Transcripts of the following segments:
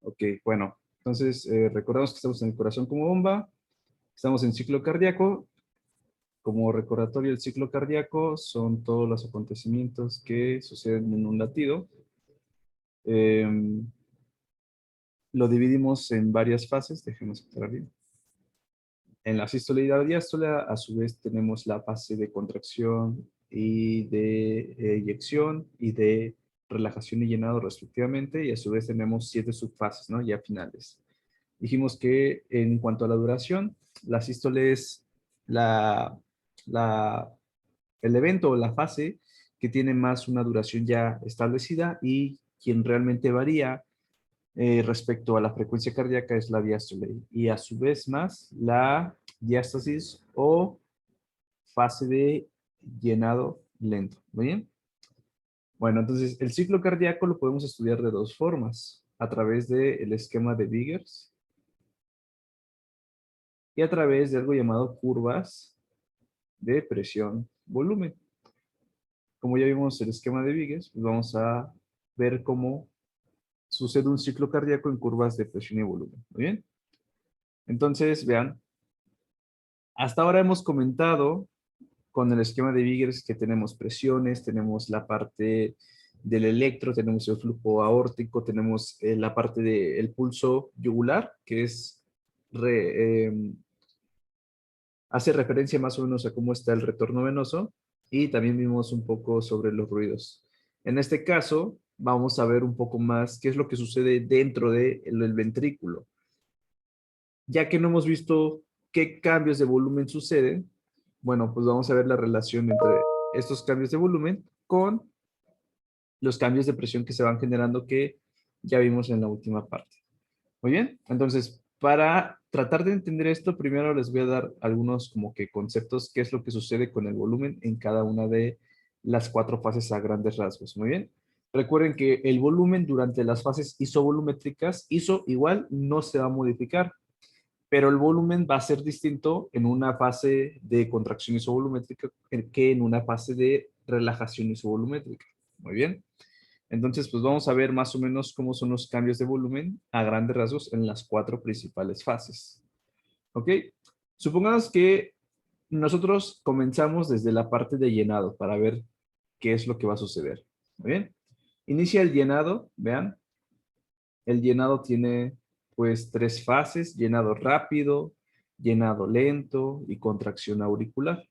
Ok, bueno. Entonces, recordamos que estamos en el corazón como bomba. Estamos en ciclo cardíaco. Como recordatorio, el ciclo cardíaco son todos los acontecimientos que suceden en un latido. Em, lo dividimos en varias fases. Dejemos estar bien. En la sístole y la diástole, a su vez, tenemos la fase de contracción y de eyección y de relajación y llenado respectivamente, y a su vez tenemos 7 subfases, ¿no? Ya finales. Dijimos que en cuanto a la duración, la sístole es la, la, el evento o la fase que tiene más una duración ya establecida y quien realmente varía respecto a la frecuencia cardíaca es la diástole y a su vez más la diástasis o fase de llenado lento. ¿Muy bien? Bueno, entonces el ciclo cardíaco lo podemos estudiar de dos formas, a través del esquema de Vickers y a través de algo llamado curvas de presión-volumen. Como ya vimos el esquema de Vickers, pues vamos a ver cómo sucede un ciclo cardíaco en curvas de presión y volumen. ¿Muy bien? Entonces, vean, hasta ahora hemos comentado con el esquema de Vickers que tenemos presiones, tenemos la parte del electro, tenemos el flujo aórtico, tenemos la parte del pulso yugular, que es hace referencia más o menos a cómo está el retorno venoso, y también vimos un poco sobre los ruidos. En este caso, vamos a ver un poco más qué es lo que sucede dentro del ventrículo. Ya que no hemos visto qué cambios de volumen suceden, bueno, pues vamos a ver la relación entre estos cambios de volumen con los cambios de presión que se van generando que ya vimos en la última parte. Muy bien, entonces, para tratar de entender esto, primero les voy a dar algunos como que conceptos, qué es lo que sucede con el volumen en cada una de las 4 fases a grandes rasgos. Muy bien. Recuerden que el volumen durante las fases isovolumétricas, iso igual, no se va a modificar, pero el volumen va a ser distinto en una fase de contracción isovolumétrica que en una fase de relajación isovolumétrica. Muy bien. Entonces, pues vamos a ver más o menos cómo son los cambios de volumen a grandes rasgos en las 4 principales fases. ¿Ok? Supongamos que nosotros comenzamos desde la parte de llenado para ver qué es lo que va a suceder. Muy bien. Inicia el llenado, vean. El llenado tiene pues 3 fases, llenado rápido, llenado lento y contracción auricular.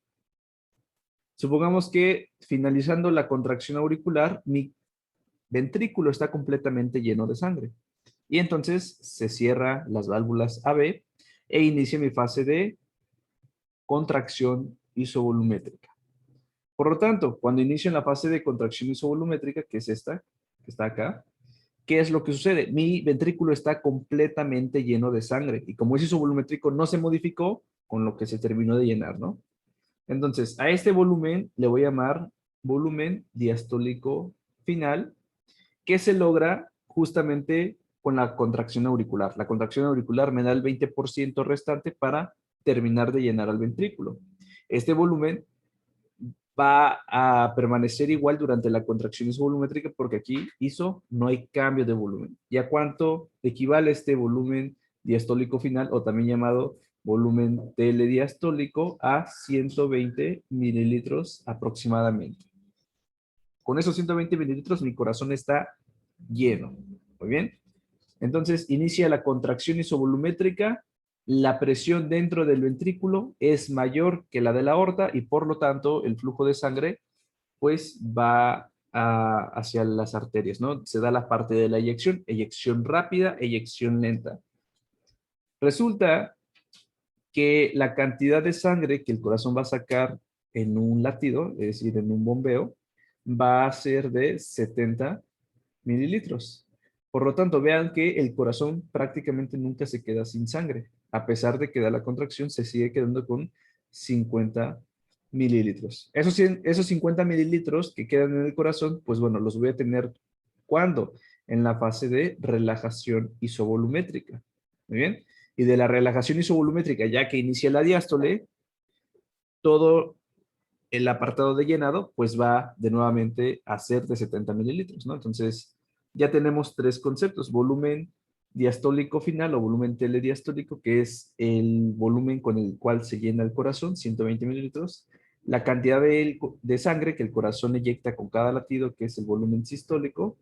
Supongamos que finalizando la contracción auricular, mi ventrículo está completamente lleno de sangre. Y entonces se cierra las válvulas AB e inicia mi fase de contracción isovolumétrica. Por lo tanto, cuando inicio en la fase de contracción isovolumétrica, que es esta, que está acá, ¿qué es lo que sucede? Mi ventrículo está completamente lleno de sangre y como es isovolumétrico no se modificó con lo que se terminó de llenar, ¿no? Entonces, a este volumen le voy a llamar volumen diastólico final, que se logra justamente con la contracción auricular. La contracción auricular me da el 20% restante para terminar de llenar al ventrículo. Este volumen va a permanecer igual durante la contracción isovolumétrica porque aquí no hay cambio de volumen. ¿Y a cuánto equivale este volumen diastólico final o también llamado volumen telediastólico? A 120 mililitros aproximadamente. Con esos 120 mililitros mi corazón está lleno. Muy bien. Entonces inicia la contracción isovolumétrica, la presión dentro del ventrículo es mayor que la de la aorta y por lo tanto el flujo de sangre pues va hacia las arterias, ¿no? Se da la parte de la eyección rápida, eyección lenta. Resulta que la cantidad de sangre que el corazón va a sacar en un latido, es decir, en un bombeo, va a ser de 70 mililitros. Por lo tanto, vean que el corazón prácticamente nunca se queda sin sangre. A pesar de que da la contracción, se sigue quedando con 50 mililitros. Esos 50 mililitros que quedan en el corazón, pues bueno, los voy a tener ¿cuándo? En la fase de relajación isovolumétrica. Muy bien. Y de la relajación isovolumétrica, ya que inicia la diástole, todo el apartado de llenado, pues va de nuevamente a ser de 70 mililitros, ¿no? Entonces, ya tenemos 3 conceptos, volumen diastólico final o volumen telediastólico, que es el volumen con el cual se llena el corazón, 120 mililitros, la cantidad de sangre que el corazón eyecta con cada latido, que es el volumen sistólico,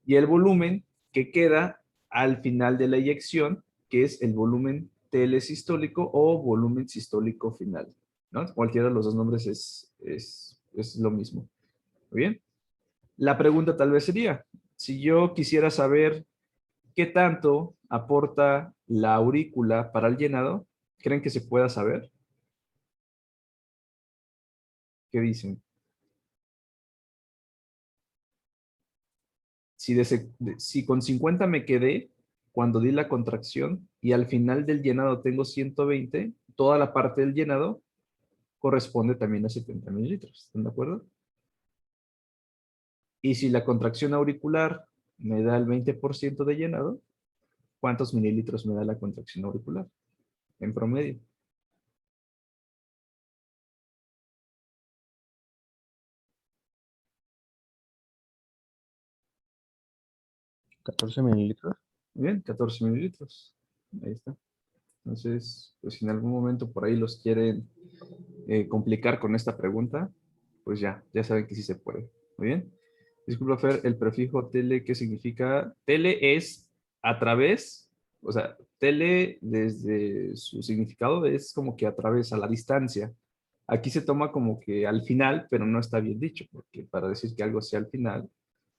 y el volumen que queda al final de la eyección, que es el volumen telesistólico o volumen sistólico final, ¿no? Cualquiera de los dos nombres es lo mismo. Muy bien. La pregunta tal vez sería, si yo quisiera saber qué tanto aporta la aurícula para el llenado, ¿creen que se pueda saber? ¿Qué dicen? Si con 50 me quedé cuando di la contracción y al final del llenado tengo 120, toda la parte del llenado corresponde también a 70 mililitros. ¿Están de acuerdo? Y si la contracción auricular me da el 20% de llenado, ¿cuántos mililitros me da la contracción auricular en promedio? 14 mililitros. Muy bien, 14 mililitros. Ahí está. Entonces, pues si en algún momento por ahí los quieren complicar con esta pregunta, pues ya saben que sí se puede. Muy bien. Disculpa, Fer, el prefijo tele, ¿qué significa? Tele es a través, o sea, tele desde su significado es como que a través, a la distancia. Aquí se toma como que al final, pero no está bien dicho, porque para decir que algo sea al final,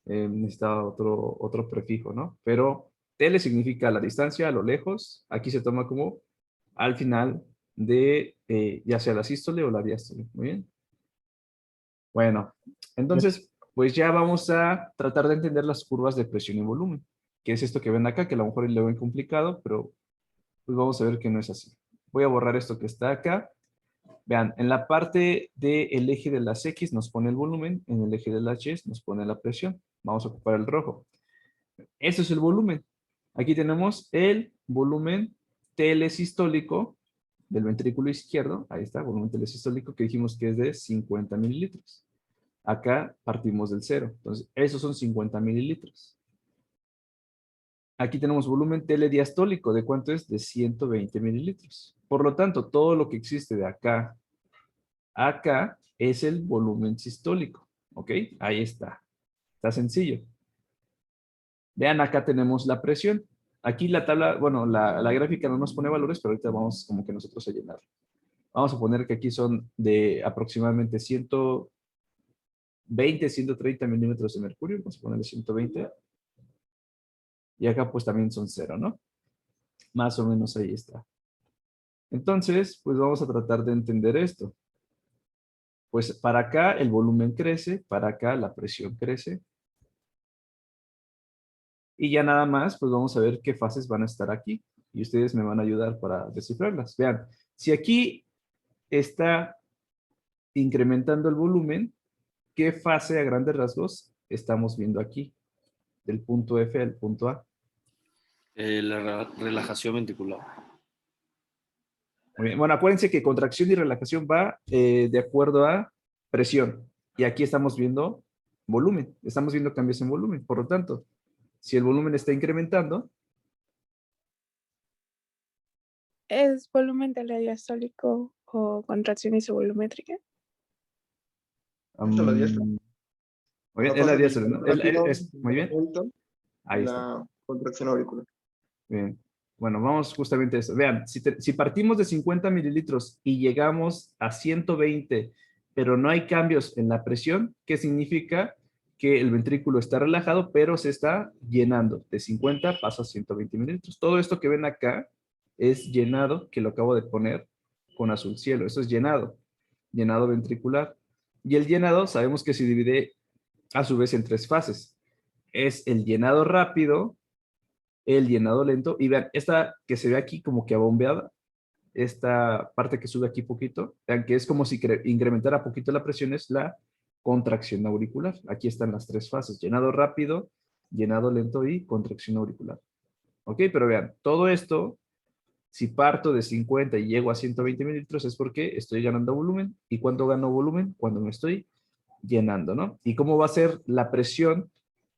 necesita otro prefijo, ¿no? Pero tele significa a la distancia, a lo lejos. Aquí se toma como al final de ya sea la sístole o la diástole. Muy bien. Bueno, entonces, pues ya vamos a tratar de entender las curvas de presión y volumen, que es esto que ven acá, que a lo mejor lo ven complicado, pero pues vamos a ver que no es así. Voy a borrar esto que está acá. Vean, en la parte del eje de las X nos pone el volumen, en el eje de las Y nos pone la presión. Vamos a ocupar el rojo. Eso es el volumen. Aquí tenemos el volumen telesistólico del ventrículo izquierdo. Ahí está, volumen telesistólico que dijimos que es de 50 mililitros. Acá partimos del cero. Entonces, esos son 50 mililitros. Aquí tenemos volumen telediastólico. ¿De cuánto es? De 120 mililitros. Por lo tanto, todo lo que existe de acá a acá es el volumen sistólico. ¿Ok? Ahí está. Está sencillo. Vean, acá tenemos la presión. Aquí la tabla, bueno, la gráfica no nos pone valores, pero ahorita vamos como que nosotros a llenar. Vamos a poner que aquí son de aproximadamente 120, 130 milímetros de mercurio. Vamos a ponerle 120. Y acá pues también son cero, ¿no? Más o menos ahí está. Entonces, pues vamos a tratar de entender esto. Pues para acá el volumen crece, para acá la presión crece. Y ya nada más, pues vamos a ver qué fases van a estar aquí. Y ustedes me van a ayudar para descifrarlas. Vean, si aquí está incrementando el volumen, ¿qué fase a grandes rasgos estamos viendo aquí? Del punto F al punto A. Relajación ventricular. Muy bien. Bueno, acuérdense que contracción y relajación va de acuerdo a presión. Y aquí estamos viendo volumen. Estamos viendo cambios en volumen. Por lo tanto, si el volumen está incrementando, ¿Es volumen telediastólico o contracción isovolumétrica? muy bien, es la diástole, ¿no? Muy bien. Ahí está. La contracción auricular. Bien. Bueno, vamos justamente a eso. Vean, si partimos de 50 mililitros y llegamos a 120, pero no hay cambios en la presión, ¿qué significa? Que el ventrículo está relajado, pero se está llenando. De 50 pasa a 120 mililitros. Todo esto que ven acá es llenado, que lo acabo de poner con azul cielo. Eso es llenado, llenado ventricular. Y el llenado sabemos que se divide a su vez en tres fases. Es el llenado rápido, el llenado lento. Y vean, esta que se ve aquí como que abombeada, esta parte que sube aquí poquito, vean que es como si incrementara poquito la presión, es la contracción auricular. Aquí están las tres fases, llenado rápido, llenado lento y contracción auricular. Ok, pero vean, todo esto, si parto de 50 y llego a 120 mililitros es porque estoy ganando volumen. ¿Y cuándo gano volumen? Cuando me estoy llenando, ¿no? ¿Y cómo va a ser la presión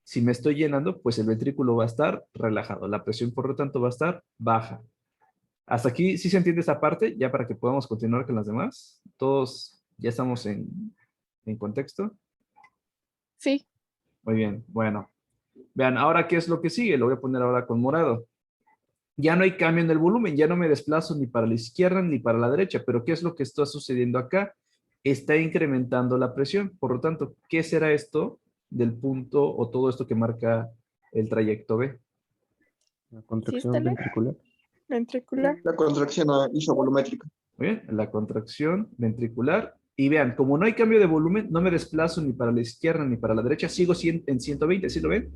Si me estoy llenando, pues el ventrículo va a estar relajado. La presión, por lo tanto, va a estar baja. Hasta aquí sí se entiende esta parte, ya para que podamos continuar con las demás. Todos ya estamos en contexto. Sí, Muy bien, bueno. Vean, ahora qué es lo que sigue. Lo voy a poner ahora con morado. Ya no hay cambio en el volumen, ya no me desplazo ni para la izquierda ni para la derecha, pero ¿qué es lo que está sucediendo acá? Está incrementando la presión. Por lo tanto, ¿qué será esto del punto o todo esto que marca el trayecto B? La contracción sístole, ventricular. ventricular. La contracción isovolumétrica. Muy bien, la contracción ventricular. Y vean, como no hay cambio de volumen, no me desplazo ni para la izquierda ni para la derecha, sigo en 120, ¿sí lo ven?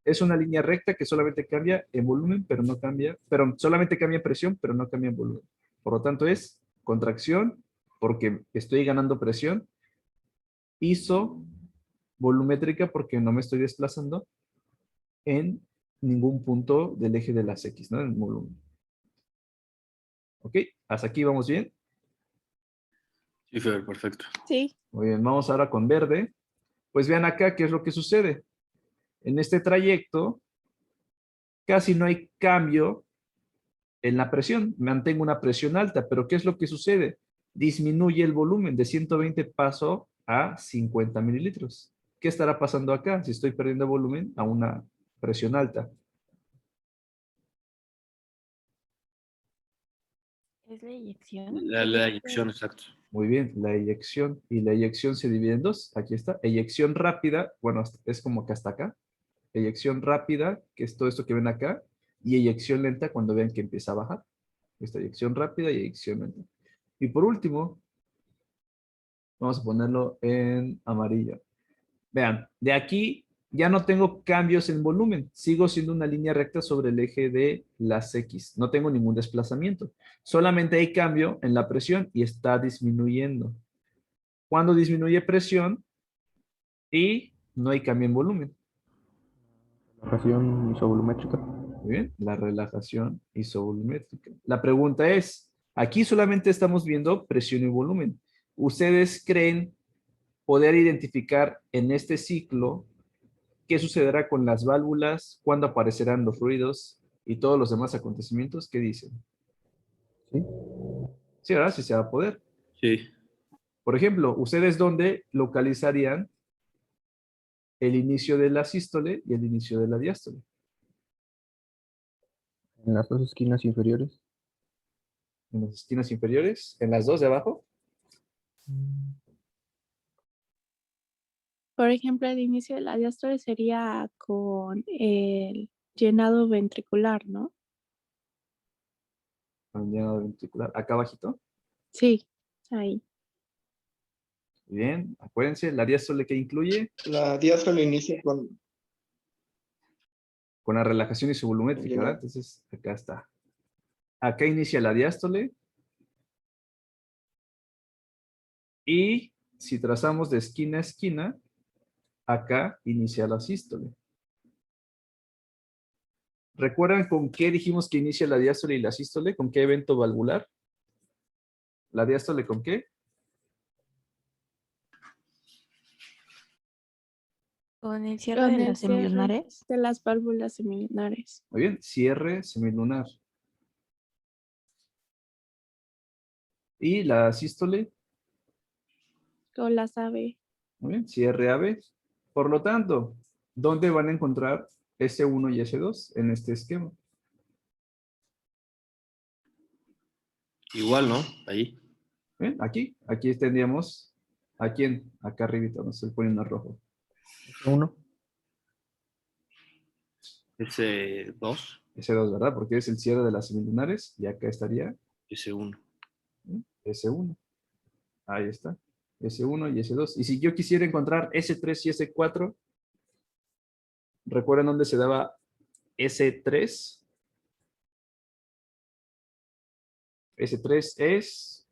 Es una línea recta que solamente cambia en volumen, pero no cambia, pero solamente cambia en presión, pero no cambia en volumen. Por lo tanto, es contracción, porque estoy ganando presión, volumétrica, porque no me estoy desplazando en ningún punto del eje de las X, ¿no? En el volumen. ¿Ok? ¿Hasta aquí vamos bien? Sí, Fer, perfecto. Sí, Muy bien, vamos ahora con verde. Pues vean acá qué es lo que sucede. En este trayecto, casi no hay cambio en la presión. Mantengo una presión alta, pero ¿qué es lo que sucede? Disminuye el volumen. De 120 paso a 50 mililitros. ¿Qué estará pasando acá si estoy perdiendo volumen a una presión alta? ¿Es la eyección? La eyección, exacto. Muy bien, la eyección. Y la eyección se divide en dos. Aquí está. Eyección rápida, bueno, es como que hasta acá. Eyección rápida, que es todo esto que ven acá. Y eyección lenta cuando vean que empieza a bajar. Esta eyección rápida y eyección lenta. Y por último, vamos a ponerlo en amarillo. Vean, de aquí ya no tengo cambios en volumen. Sigo siendo una línea recta sobre el eje de las X. No tengo ningún desplazamiento. Solamente hay cambio en la presión y está disminuyendo. Cuando disminuye presión y no hay cambio en volumen. Relajación isovolumétrica. Muy bien, la relajación isovolumétrica. La pregunta es, aquí solamente estamos viendo presión y volumen. ¿Ustedes creen poder identificar en este ciclo qué sucederá con las válvulas, cuándo aparecerán los ruidos y todos los demás acontecimientos? ¿Qué dicen? Sí. Sí, ¿verdad? Sí se va a poder. Sí. Por ejemplo, ¿ustedes dónde localizarían el inicio de la sístole y el inicio de la diástole? En las dos esquinas inferiores. En las esquinas inferiores, en las dos de abajo. por ejemplo, el inicio de la diástole sería con el llenado ventricular, ¿no? Llenado ventricular. Acá abajito. Sí, ahí. Bien, acuérdense, la diástole que incluye La diástole inicia con la relajación isovolumétrica, Llenado. ¿verdad? Entonces, acá está. Acá inicia la diástole. Y si trazamos de esquina a esquina, acá inicia la sístole. ¿Recuerdan con qué dijimos que inicia la diástole y la sístole? ¿Con qué evento valvular? ¿La diástole con qué? Con el cierre Con de el las cierre semilunares. de las válvulas semilunares. Muy bien, cierre semilunar. ¿Y la sístole? Con las AV. Muy bien, cierre AB. Por lo tanto, ¿dónde van a encontrar S1 y S2 en este esquema? Igual, ¿no? Ahí. Bien, aquí tendríamos, ¿a quién? Acá arribita, nos estoy poniendo rojo. Uno. S2. S2, ¿verdad? Porque es el cierre de las semilunares y acá estaría S1. S1. Ahí está. S1 y S2. Y si yo quisiera encontrar S3 y S4, ¿recuerdan dónde se daba S3? S3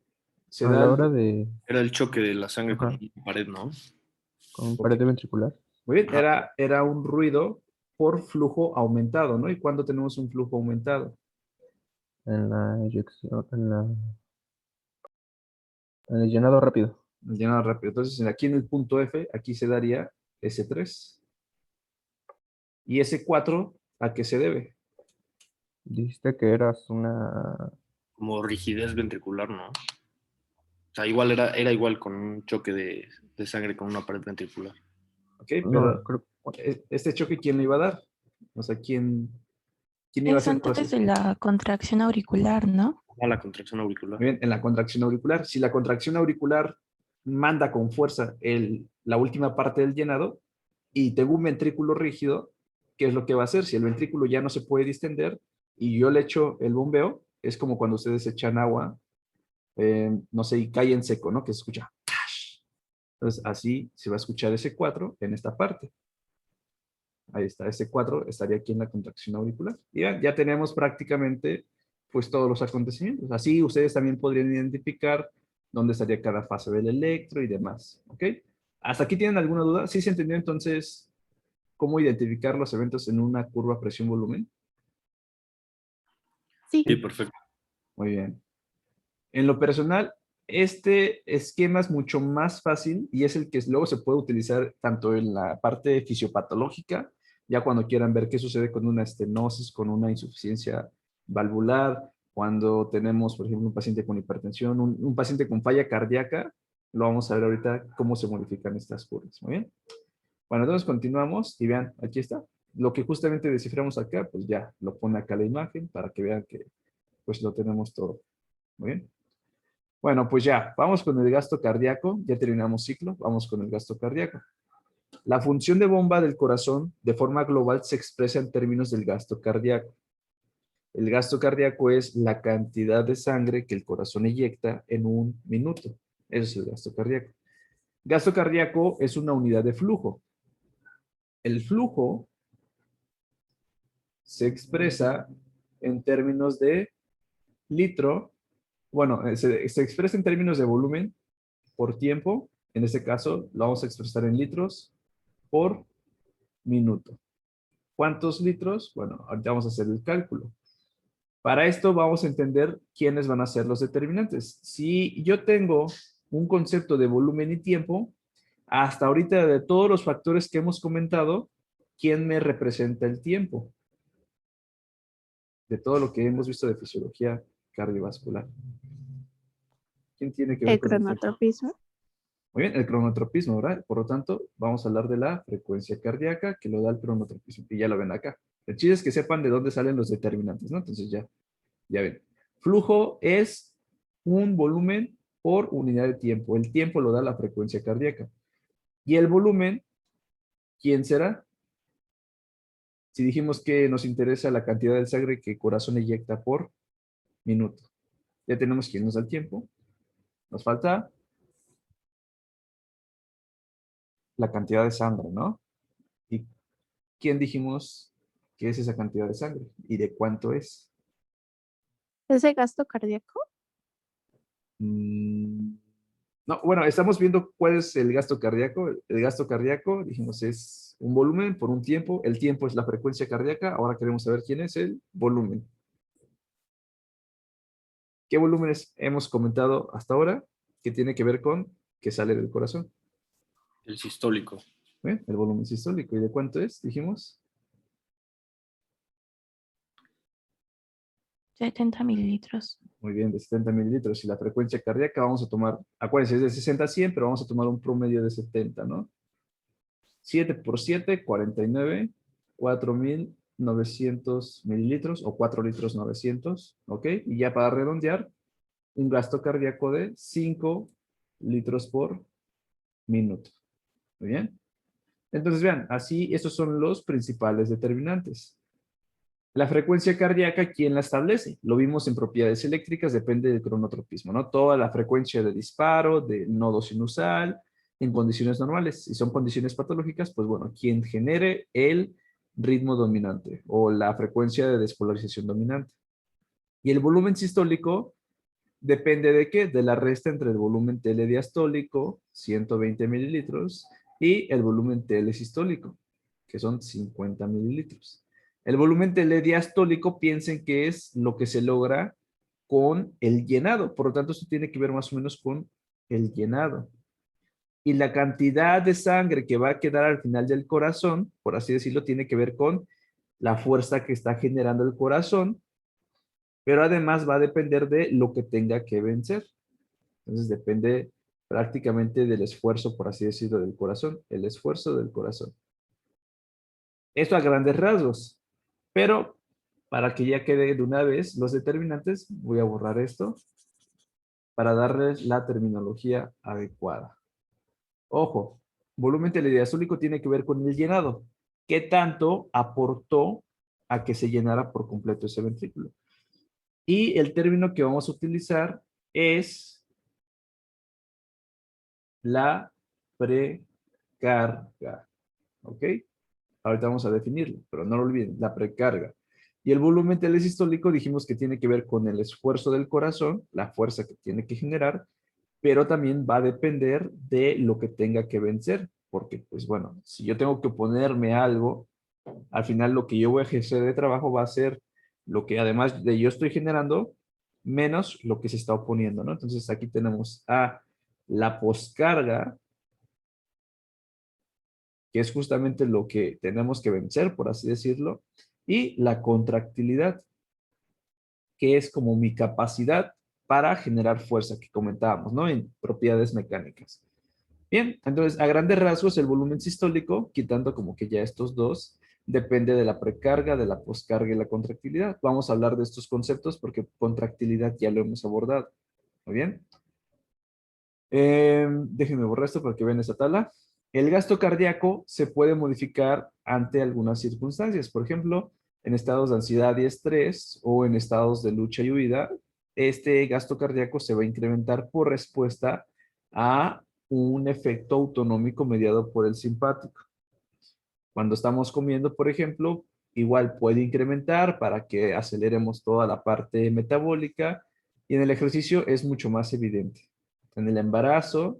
se A da la hora de. Era el choque de la sangre Ajá. con la pared, ¿no? Con Ok. pared ventricular. Muy bien, era un ruido por flujo aumentado, ¿no? ¿Y cuándo tenemos un flujo aumentado? En la eyección. En el llenado rápido. El llenado rápido. Entonces, aquí en el punto F, aquí se daría S3. ¿Y ese 4 a qué se debe? Dijiste que eras una... Como rigidez ventricular, ¿no? O sea, igual era igual con un choque de sangre con una pared ventricular. ¿Ok? No, Pero creo... este choque, ¿quién le iba a dar? O sea, ¿quién iba a Es hacer el antes proceso? de la contracción auricular, ¿no? A la contracción auricular. Muy bien, en la contracción auricular. Si la contracción auricular manda con fuerza la última parte del llenado y tengo un ventrículo rígido, ¿qué es lo que va a hacer? Si el ventrículo ya no se puede distender y yo le echo el bombeo, es como cuando ustedes echan agua, no sé, y cae en seco, ¿no? Que se escucha. Entonces, así se va a escuchar ese 4 en esta parte. Ahí está, ese 4 estaría aquí en la contracción auricular. Y ya tenemos prácticamente pues todos los acontecimientos. Así ustedes también podrían identificar dónde estaría cada fase del electro y demás. ¿Ok? ¿Hasta aquí tienen alguna duda? ¿Sí se entendió entonces cómo identificar los eventos en una curva presión-volumen? Sí, Sí, perfecto. Muy bien. En lo personal, este esquema es mucho más fácil y es el que luego se puede utilizar tanto en la parte fisiopatológica, ya cuando quieran ver qué sucede con una estenosis, con una insuficiencia valvular, cuando tenemos, por ejemplo, un paciente con hipertensión, un paciente con falla cardíaca, lo vamos a ver ahorita cómo se modifican estas curvas. Muy bien. Bueno, entonces continuamos y vean, aquí está. Lo que justamente desciframos acá, pues ya lo pone acá la imagen para que vean que pues lo tenemos todo. Muy bien. Bueno, pues ya, vamos con el gasto cardíaco. Ya terminamos ciclo, vamos con el gasto cardíaco. La función de bomba del corazón de forma global se expresa en términos del gasto cardíaco. El gasto cardíaco es la cantidad de sangre que el corazón eyecta en un minuto. Eso es el gasto cardíaco. Gasto cardíaco es una unidad de flujo. El flujo se expresa en términos de litro. Bueno, se expresa en términos de volumen por tiempo. En este caso, lo vamos a expresar en litros por minuto. ¿Cuántos litros? Bueno, ahorita vamos a hacer el cálculo. Para esto vamos a entender quiénes van a ser los determinantes. Si yo tengo un concepto de volumen y tiempo, hasta ahorita de todos los factores que hemos comentado, ¿quién me representa el tiempo? De todo lo que hemos visto de fisiología cardiovascular. ¿Quién tiene que ver el con el tiempo? cronotropismo. Muy bien, el cronotropismo, ¿verdad? Por lo tanto, vamos a hablar de la frecuencia cardíaca que lo da el cronotropismo. Y ya lo ven acá. El chiste es que sepan de dónde salen los determinantes, ¿no? Entonces ya ven. Flujo es un volumen por unidad de tiempo. El tiempo lo da la frecuencia cardíaca. Y el volumen, ¿quién será? Si dijimos que nos interesa la cantidad de sangre que el corazón eyecta por minuto. Ya tenemos quién nos da el tiempo. Nos falta la cantidad de sangre, ¿no? ¿Y quién dijimos que es esa cantidad de sangre? ¿Y de cuánto es? ¿Ese gasto cardíaco? No, bueno, estamos viendo cuál es el gasto cardíaco. El gasto cardíaco, dijimos, es un volumen por un tiempo. El tiempo es la frecuencia cardíaca. Ahora queremos saber quién es el volumen. ¿Qué volúmenes hemos comentado hasta ahora que tiene que ver con que sale del corazón? El sistólico. ¿Bien? El volumen sistólico. ¿Y de cuánto es? Dijimos. 70 mililitros. Muy bien, de 70 mililitros. Y la frecuencia cardíaca vamos a tomar, acuérdense, es de 60 a 100, pero vamos a tomar un promedio de 70, ¿no? 7 por 7, 49, 4.900 mililitros o 4 litros 900, ¿ok? Y ya para redondear, un gasto cardíaco de 5 litros por minuto. Muy bien. Entonces vean, así estos son los principales determinantes. La frecuencia cardíaca, ¿quién la establece? Lo vimos en propiedades eléctricas, depende del cronotropismo, ¿no? Toda la frecuencia de disparo, del nodo sinusal, en condiciones normales. Si son condiciones patológicas, pues bueno, quien genere el ritmo dominante o la frecuencia de despolarización dominante. Y el volumen sistólico depende de qué? De la resta entre el volumen telediastólico, 120 mililitros, y el volumen telesistólico, que son 50 mililitros. El volumen telediastólico, piensen que es lo que se logra con el llenado. Por lo tanto, esto tiene que ver más o menos con el llenado. Y la cantidad de sangre que va a quedar al final del corazón, por así decirlo, tiene que ver con la fuerza que está generando el corazón, pero además va a depender de lo que tenga que vencer. Entonces depende prácticamente del esfuerzo, por así decirlo, del corazón, el esfuerzo del corazón. Esto a grandes rasgos, pero para que ya quede de una vez los determinantes, voy a borrar esto para darles la terminología adecuada. Ojo, volumen telediastólico tiene que ver con el llenado. ¿Qué tanto aportó a que se llenara por completo ese ventrículo? Y el término que vamos a utilizar es la precarga. ¿Ok? Ahorita vamos a definirlo, pero no lo olviden, la precarga. Y el volumen telesistólico dijimos que tiene que ver con el esfuerzo del corazón, la fuerza que tiene que generar, pero también va a depender de lo que tenga que vencer, porque pues bueno, si yo tengo que oponerme a algo, al final lo que yo voy a ejercer de trabajo va a ser lo que además de yo estoy generando, menos lo que se está oponiendo, ¿no? Entonces aquí tenemos a la poscarga, que es justamente lo que tenemos que vencer, por así decirlo, y la contractilidad, que es como mi capacidad para generar fuerza que comentábamos, ¿no? En propiedades mecánicas. Bien, entonces a grandes rasgos el volumen sistólico, quitando como que ya estos dos, depende de la precarga, de la poscarga y la contractilidad. Vamos a hablar de estos conceptos porque contractilidad ya lo hemos abordado. Muy bien. Déjenme borrar esto para que vean esta tabla. El gasto cardíaco se puede modificar ante algunas circunstancias. Por ejemplo, en estados de ansiedad y estrés o en estados de lucha y huida, este gasto cardíaco se va a incrementar por respuesta a un efecto autonómico mediado por el simpático. Cuando estamos comiendo, por ejemplo, igual puede incrementar para que aceleremos toda la parte metabólica y en el ejercicio es mucho más evidente. En el embarazo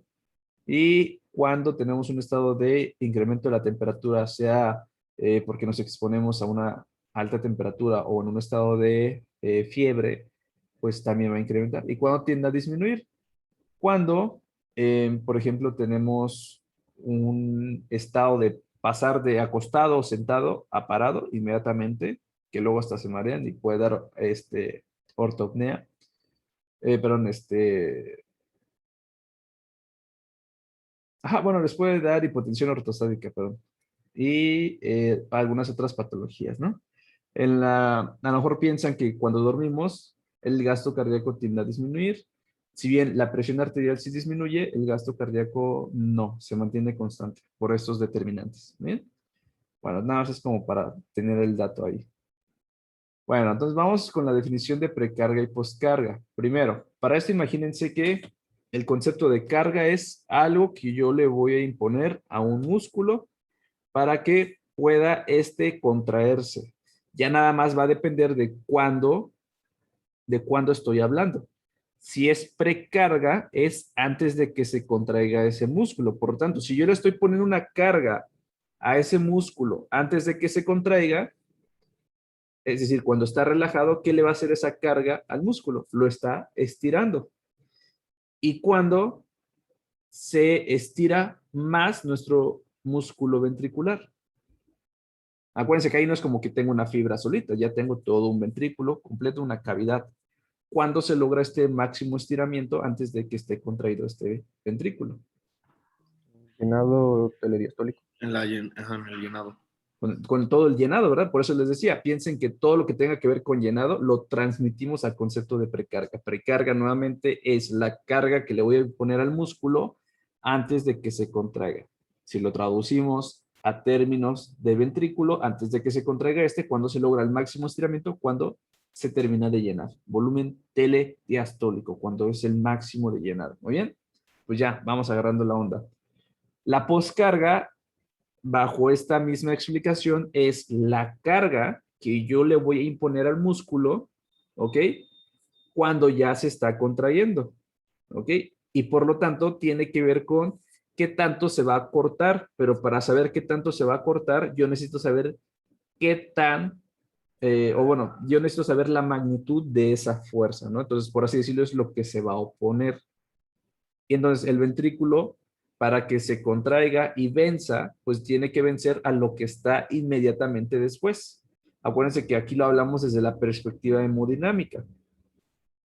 y cuando tenemos un estado de incremento de la temperatura, sea porque nos exponemos a una alta temperatura o en un estado de fiebre, pues también va a incrementar. ¿Y cuándo tiende a disminuir? Cuando, por ejemplo, tenemos un estado de pasar de acostado o sentado a parado inmediatamente, que luego hasta se marean y puede dar ortopnea, perdón, bueno, les puede dar hipotensión ortostática, perdón, y algunas otras patologías, ¿no? A lo mejor piensan que cuando dormimos, el gasto cardíaco tiende a disminuir. Si bien la presión arterial sí disminuye, el gasto cardíaco no, se mantiene constante por estos determinantes. ¿Bien? Bueno, nada más es como para tener el dato ahí. Bueno, entonces vamos con la definición de precarga y poscarga. Primero, para esto imagínense que el concepto de carga es algo que yo le voy a imponer a un músculo para que pueda contraerse. Ya nada más va a depender de cuándo estoy hablando. Si es precarga, es antes de que se contraiga ese músculo. Por lo tanto, si yo le estoy poniendo una carga a ese músculo antes de que se contraiga, es decir, cuando está relajado, ¿qué le va a hacer esa carga al músculo? Lo está estirando. Y cuando se estira más nuestro músculo ventricular. Acuérdense que ahí no es como que tengo una fibra solita, ya tengo todo un ventrículo completo, una cavidad. ¿Cuándo se logra este máximo estiramiento antes de que esté contraído este ventrículo? Llenado telediastólico. En el llenado. Con todo el llenado, ¿verdad? Por eso les decía, piensen que todo lo que tenga que ver con llenado lo transmitimos al concepto de precarga. Precarga nuevamente es la carga que le voy a poner al músculo antes de que se contraiga. Si lo traducimos a términos de ventrículo, antes de que se contraiga cuando se logra el máximo estiramiento, cuando se termina de llenar. Volumen telediastólico, cuando es el máximo de llenado. ¿Muy bien? Pues ya, vamos agarrando la onda. La poscarga, bajo esta misma explicación, es la carga que yo le voy a imponer al músculo, ¿ok? Cuando ya se está contrayendo, ¿ok? Y por lo tanto tiene que ver con qué tanto se va a cortar, pero para saber qué tanto se va a cortar, yo necesito saber qué tan, yo necesito saber la magnitud de esa fuerza, ¿no? Entonces, por así decirlo, es lo que se va a oponer. Y entonces el ventrículo para que se contraiga y venza, pues tiene que vencer a lo que está inmediatamente después. Acuérdense que aquí lo hablamos desde la perspectiva hemodinámica.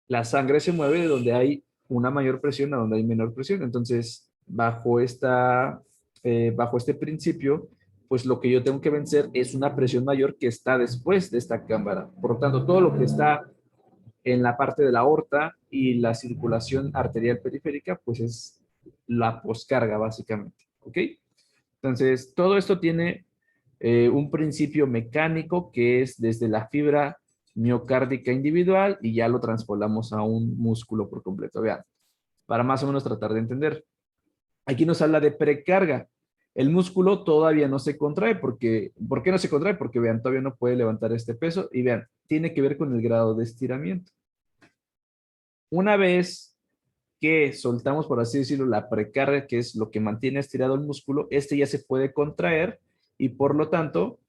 La sangre se mueve de donde hay una mayor presión a donde hay menor presión. Entonces, bajo este principio, pues lo que yo tengo que vencer es una presión mayor que está después de esta cámara. Por lo tanto, todo lo que está en la parte de la aorta y la circulación arterial periférica, pues es la poscarga básicamente, ¿ok? Entonces, todo esto tiene un principio mecánico que es desde la fibra miocárdica individual y ya lo transpolamos a un músculo por completo. Vean, para más o menos tratar de entender. Aquí nos habla de precarga. El músculo todavía no se contrae porque, ¿por qué no se contrae? Porque vean, todavía no puede levantar este peso y vean, tiene que ver con el grado de estiramiento. Una vez que soltamos, por así decirlo, la precarga, que es lo que mantiene estirado el músculo, este ya se puede contraer y por lo tanto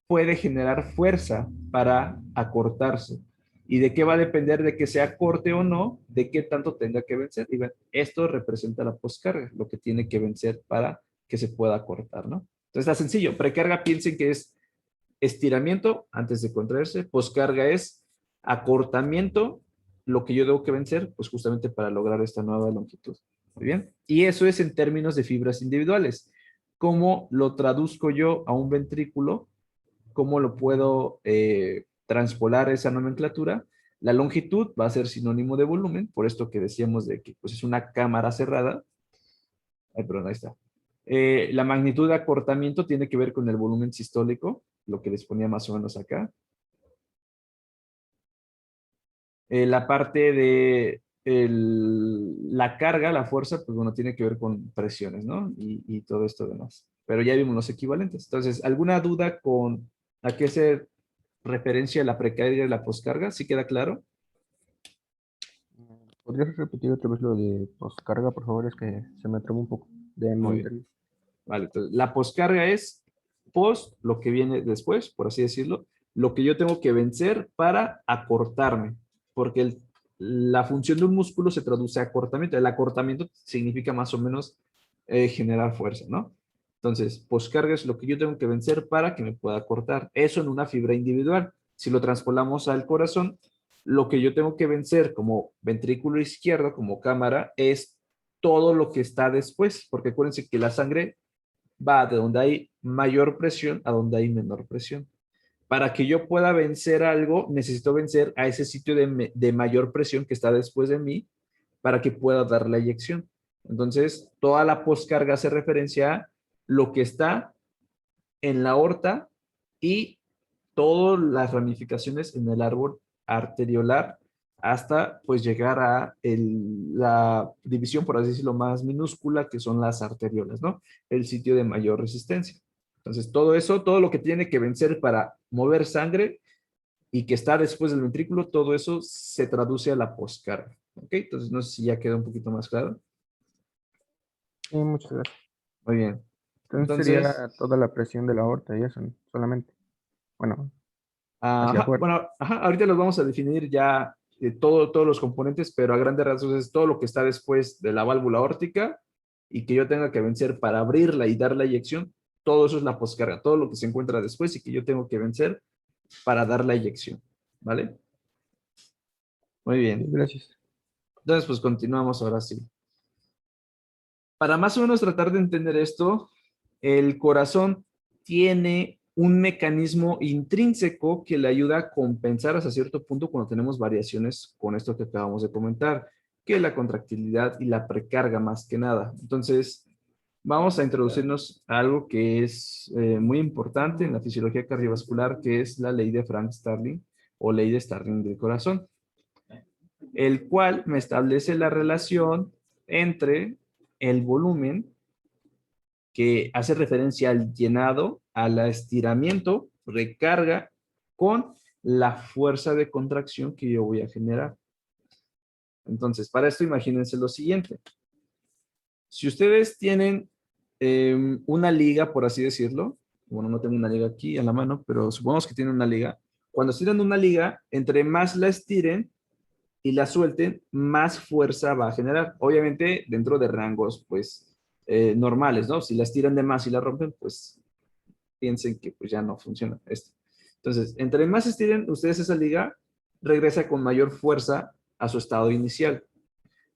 puede generar fuerza para acortarse. ¿Y de qué va a depender de que sea corte o no? De qué tanto tenga que vencer. Y ven, esto representa la poscarga, lo que tiene que vencer para que se pueda cortar, ¿no? Entonces está sencillo. Precarga, piensen que es estiramiento antes de contraerse. Poscarga es acortamiento, lo que yo debo que vencer, pues justamente para lograr esta nueva longitud. Muy bien. Y eso es en términos de fibras individuales. ¿Cómo lo traduzco yo a un ventrículo? ¿Cómo lo puedo transpolar esa nomenclatura? La longitud va a ser sinónimo de volumen, por esto que decíamos de que pues, es una cámara cerrada. Ay, perdón, ahí está. La magnitud de acortamiento tiene que ver con el volumen sistólico, lo que les ponía más o menos acá. La parte de la carga, la fuerza, pues bueno, tiene que ver con presiones, ¿no? Y todo esto demás. Pero ya vimos los equivalentes. Entonces, ¿alguna duda con a qué se referencia la precarga y la poscarga? ¿Sí queda claro? ¿Podrías repetir otra vez lo de poscarga, por favor? Es que se me trabó un poco de Muy bien. Vale, entonces la poscarga es post, lo que viene después, por así decirlo, lo que yo tengo que vencer para acortarme, porque la función de un músculo se traduce a acortamiento. El acortamiento significa más o menos generar fuerza, ¿no? Entonces, poscarga es lo que yo tengo que vencer para que me pueda cortar. Eso en una fibra individual. Si lo transpolamos al corazón, lo que yo tengo que vencer como ventrículo izquierdo, como cámara, es todo lo que está después, porque acuérdense que la sangre va de donde hay mayor presión a donde hay menor presión. Para que yo pueda vencer algo, necesito vencer a ese sitio de mayor presión que está después de mí para que pueda dar la eyección. Entonces, toda la poscarga hace referencia a lo que está en la aorta y todas las ramificaciones en el árbol arteriolar hasta pues llegar a la división, por así decirlo, más minúscula, que son las arteriolas, ¿no? El sitio de mayor resistencia. Entonces, todo eso, todo lo que tiene que vencer para mover sangre y que está después del ventrículo, todo eso se traduce a la poscarga. ¿Ok? Entonces, no sé si ya queda un poquito más claro. Sí, muchas gracias. Muy bien. Entonces sería toda la presión de la aorta y eso, solamente. Bueno, hacia afuera. Bueno, ahorita los vamos a definir ya todos los componentes, pero a grandes rasgos es todo lo que está después de la válvula aórtica y que yo tenga que vencer para abrirla y dar la eyección. Todo eso es la poscarga, todo lo que se encuentra después y que yo tengo que vencer para dar la eyección. ¿Vale? Muy bien. Gracias. Entonces, pues continuamos ahora sí. Para más o menos tratar de entender esto, el corazón tiene un mecanismo intrínseco que le ayuda a compensar hasta cierto punto cuando tenemos variaciones con esto que acabamos de comentar, que es la contractilidad y la precarga más que nada. Entonces, vamos a introducirnos a algo que es muy importante en la fisiología cardiovascular, que es la ley de Frank-Starling o ley de Starling del corazón, el cual me establece la relación entre el volumen, que hace referencia al llenado, al estiramiento, recarga, con la fuerza de contracción que yo voy a generar. Entonces, para esto imagínense lo siguiente. Si ustedes tienen una liga, por así decirlo, bueno, no tengo una liga aquí a la mano, pero supongamos que tienen una liga. Cuando estiran una liga, entre más la estiren y la suelten, más fuerza va a generar. Obviamente, dentro de rangos, pues, normales, ¿no? Si las tiran de más y la rompen, pues piensen que pues ya no funciona esto. Entonces, entre más estiren ustedes esa liga, regresa con mayor fuerza a su estado inicial.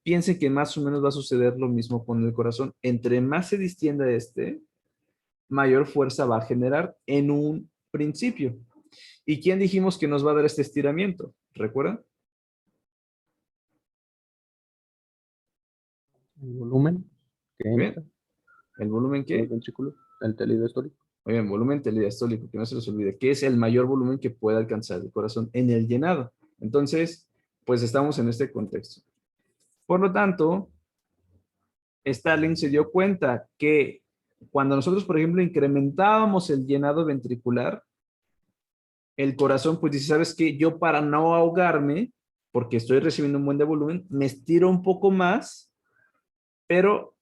Piensen que más o menos va a suceder lo mismo con el corazón. Entre más se distienda mayor fuerza va a generar en un principio. ¿Y quién dijimos que nos va a dar este estiramiento? ¿Recuerdan? El volumen que Bien. entra ¿El volumen en el qué? ventrículo, el telidoestólico. Muy bien, volumen telediastólico, que no se les olvide, que es el mayor volumen que puede alcanzar el corazón en el llenado. Entonces, pues estamos en este contexto. Por lo tanto, Starling se dio cuenta que cuando nosotros, por ejemplo, incrementábamos el llenado ventricular, el corazón pues dice, ¿sabes qué? Yo para no ahogarme, porque estoy recibiendo un buen de volumen, me estiro un poco más, pero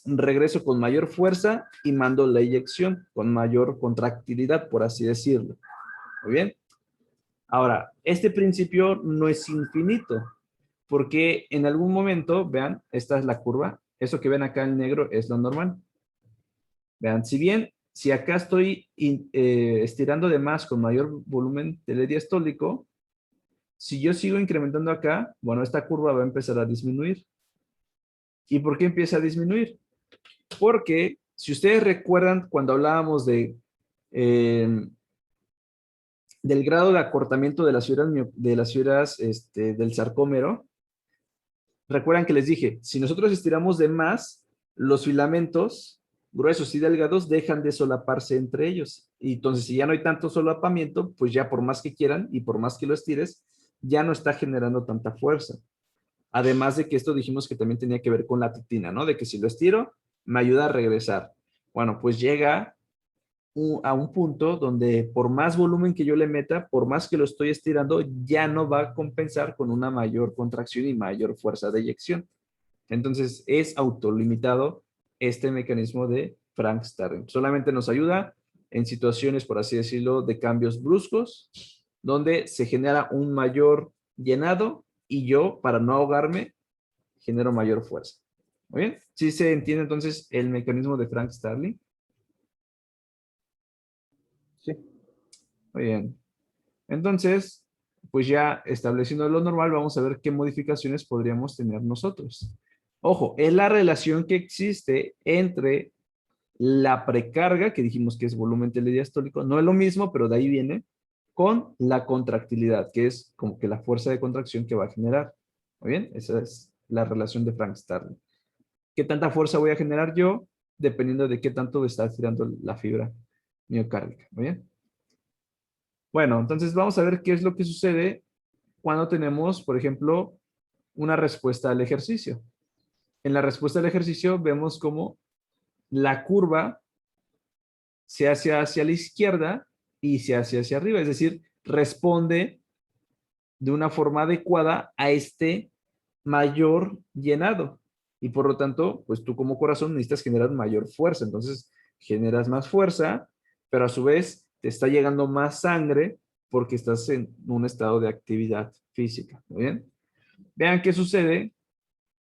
regreso con mayor fuerza y mando la eyección con mayor contractilidad, por así decirlo. Muy bien. Ahora, este principio no es infinito, porque en algún momento, vean, esta es la curva, eso que ven acá en negro es lo normal. Vean, si acá estoy estirando de más con mayor volumen telediastólico, si yo sigo incrementando acá, bueno, esta curva va a empezar a disminuir. ¿Y por qué empieza a disminuir? Porque si ustedes recuerdan cuando hablábamos del grado de acortamiento de las fibras del sarcómero, recuerdan que les dije, si nosotros estiramos de más, los filamentos gruesos y delgados dejan de solaparse entre ellos. Y entonces, si ya no hay tanto solapamiento, pues ya por más que quieran y por más que lo estires, ya no está generando tanta fuerza. Además de que esto dijimos que también tenía que ver con la titina, ¿no? De que si lo estiro, me ayuda a regresar. Bueno, pues llega a un punto donde por más volumen que yo le meta, por más que lo estoy estirando, ya no va a compensar con una mayor contracción y mayor fuerza de eyección. Entonces, es autolimitado este mecanismo de Frank Starling. Solamente nos ayuda en situaciones, por así decirlo, de cambios bruscos, donde se genera un mayor llenado y yo, para no ahogarme, genero mayor fuerza. ¿Muy bien? ¿Sí se entiende entonces el mecanismo de Frank Starling? Sí. Muy bien. Entonces, pues ya estableciendo lo normal, vamos a ver qué modificaciones podríamos tener nosotros. Ojo, es la relación que existe entre la precarga, que dijimos que es volumen telediastólico, no es lo mismo, pero de ahí viene, con la contractilidad, que es como que la fuerza de contracción que va a generar. Muy bien, esa es la relación de Frank Starling. ¿Qué tanta fuerza voy a generar yo? Dependiendo de qué tanto está estirando la fibra miocárdica. Muy bien. Bueno, entonces vamos a ver qué es lo que sucede cuando tenemos, por ejemplo, una respuesta al ejercicio. En la respuesta al ejercicio vemos cómo la curva se hace hacia la izquierda y se hace hacia arriba, es decir, responde de una forma adecuada a este mayor llenado. Y por lo tanto, pues tú como corazón necesitas generar mayor fuerza. Entonces, generas más fuerza, pero a su vez te está llegando más sangre porque estás en un estado de actividad física. ¿Muy bien? Vean qué sucede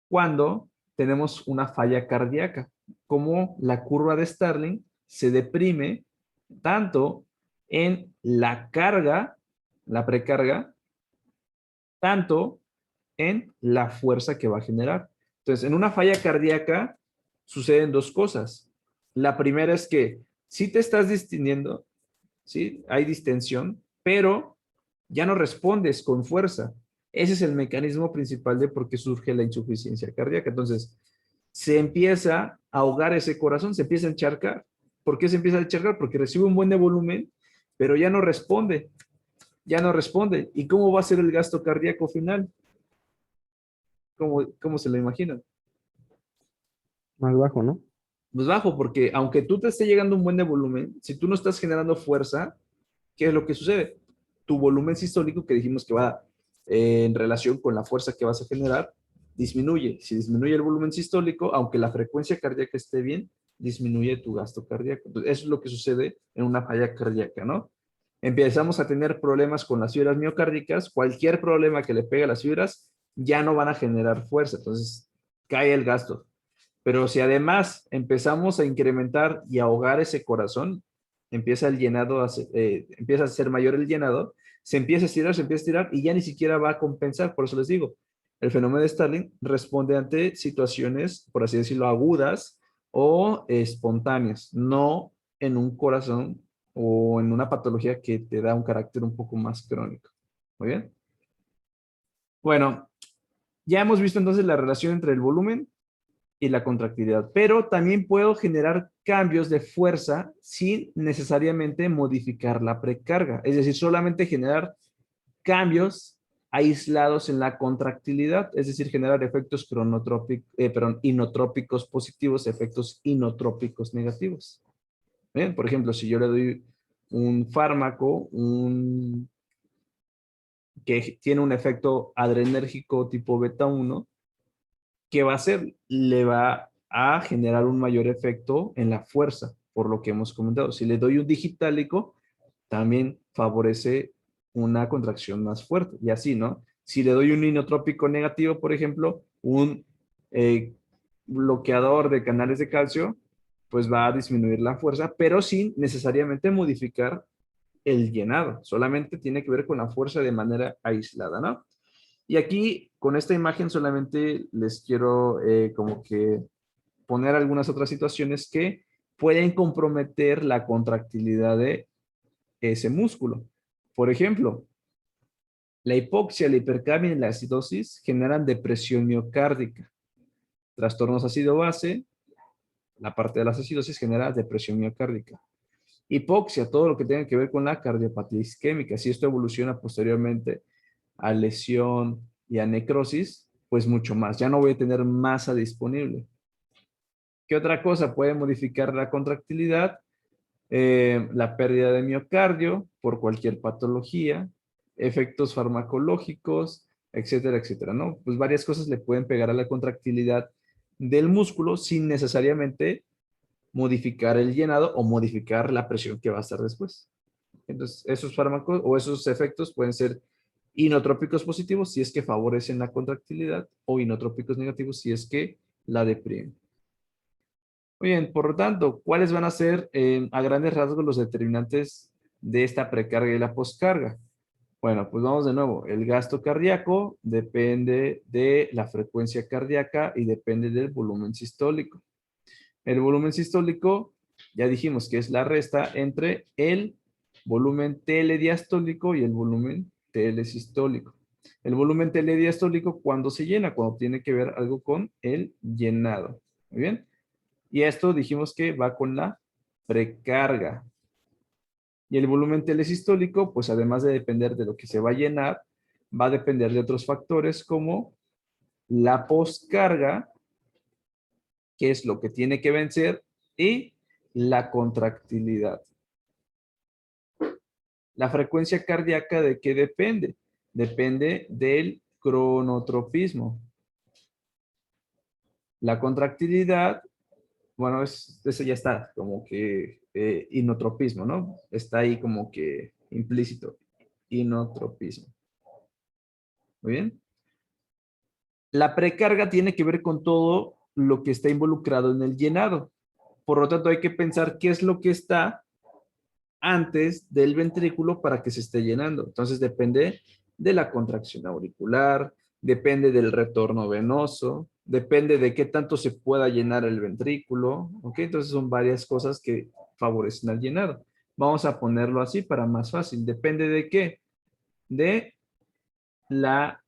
cuando tenemos una falla cardíaca, como la curva de Starling se deprime tanto en la carga, la precarga, tanto en la fuerza que va a generar. Entonces, en una falla cardíaca suceden dos cosas. La primera es que si te estás distendiendo, ¿sí? Hay distensión, pero ya no respondes con fuerza. Ese es el mecanismo principal de por qué surge la insuficiencia cardíaca. Entonces, se empieza a ahogar ese corazón, se empieza a encharcar. ¿Por qué se empieza a encharcar? Porque recibe un buen de volumen, pero ya no responde. Ya no responde. ¿Y cómo va a ser el gasto cardíaco final? ¿Cómo se lo imaginan? Más bajo, ¿no? Pues bajo, porque aunque tú te esté llegando un buen de volumen, si tú no estás generando fuerza, ¿qué es lo que sucede? Tu volumen sistólico, que dijimos que va en relación con la fuerza que vas a generar, disminuye. Si disminuye el volumen sistólico, aunque la frecuencia cardíaca esté bien, disminuye tu gasto cardíaco. Entonces, eso es lo que sucede en una falla cardíaca, ¿no? Empezamos a tener problemas con las fibras miocárdicas. Cualquier problema que le pegue a las fibras ya no van a generar fuerza. Entonces, cae el gasto. Pero si además empezamos a incrementar y ahogar ese corazón, empieza el llenado, empieza a ser mayor el llenado, se empieza a estirar y ya ni siquiera va a compensar. Por eso les digo, el fenómeno de Starling responde ante situaciones, por así decirlo, agudas o espontáneas, no en un corazón o en una patología que te da un carácter un poco más crónico. Muy bien. Bueno, ya hemos visto entonces la relación entre el volumen y la contractilidad, pero también puedo generar cambios de fuerza sin necesariamente modificar la precarga, es decir, solamente generar cambios aislados en la contractilidad, es decir, generar efectos inotrópicos positivos, efectos inotrópicos negativos. ¿Bien? Por ejemplo, si yo le doy un fármaco, que tiene un efecto adrenérgico tipo beta 1, ¿qué va a hacer? Le va a generar un mayor efecto en la fuerza, por lo que hemos comentado. Si le doy un digitálico, también favorece una contracción más fuerte, y así, ¿no? Si le doy un inotrópico negativo, por ejemplo, un bloqueador de canales de calcio, pues va a disminuir la fuerza, pero sin necesariamente modificar el llenado. Solamente tiene que ver con la fuerza de manera aislada, ¿no? Y aquí, con esta imagen, solamente les quiero como que poner algunas otras situaciones que pueden comprometer la contractilidad de ese músculo. Por ejemplo, la hipoxia, la hipercamia y la acidosis generan depresión miocárdica. Trastornos ácido-base, la parte de las acidosis genera depresión miocárdica. Hipoxia, todo lo que tenga que ver con la cardiopatía isquémica. Si esto evoluciona posteriormente a lesión y a necrosis, pues mucho más. Ya no voy a tener masa disponible. ¿Qué otra cosa puede modificar la contractilidad? La pérdida de miocardio por cualquier patología, efectos farmacológicos, etcétera, etcétera, ¿no? Pues varias cosas le pueden pegar a la contractilidad del músculo sin necesariamente modificar el llenado o modificar la presión que va a estar después. Entonces, esos fármacos o esos efectos pueden ser inotrópicos positivos si es que favorecen la contractilidad o inotrópicos negativos si es que la deprimen. Muy bien, por lo tanto, ¿cuáles van a ser a grandes rasgos los determinantes de esta precarga y la poscarga? Bueno, pues vamos de nuevo. El gasto cardíaco depende de la frecuencia cardíaca y depende del volumen sistólico. El volumen sistólico, ya dijimos que es la resta entre el volumen telediastólico y el volumen telesistólico. El volumen telediastólico, ¿cuándo se llena? Cuando tiene que ver algo con el llenado. Muy bien. Y esto dijimos que va con la precarga. Y el volumen telesistólico, pues además de depender de lo que se va a llenar, va a depender de otros factores como la poscarga, que es lo que tiene que vencer, y la contractilidad. La frecuencia cardíaca, ¿de qué depende? Depende del cronotropismo. La contractilidad, bueno, eso ya está como que inotropismo, ¿no? Está ahí como que implícito. Inotropismo. Muy bien. La precarga tiene que ver con todo lo que está involucrado en el llenado. Por lo tanto, hay que pensar qué es lo que está antes del ventrículo para que se esté llenando. Entonces, depende de la contracción auricular, depende del retorno venoso, depende de qué tanto se pueda llenar el ventrículo, ¿ok? Entonces, son varias cosas que favorecen al llenado. Vamos a ponerlo así para más fácil. ¿Depende de qué?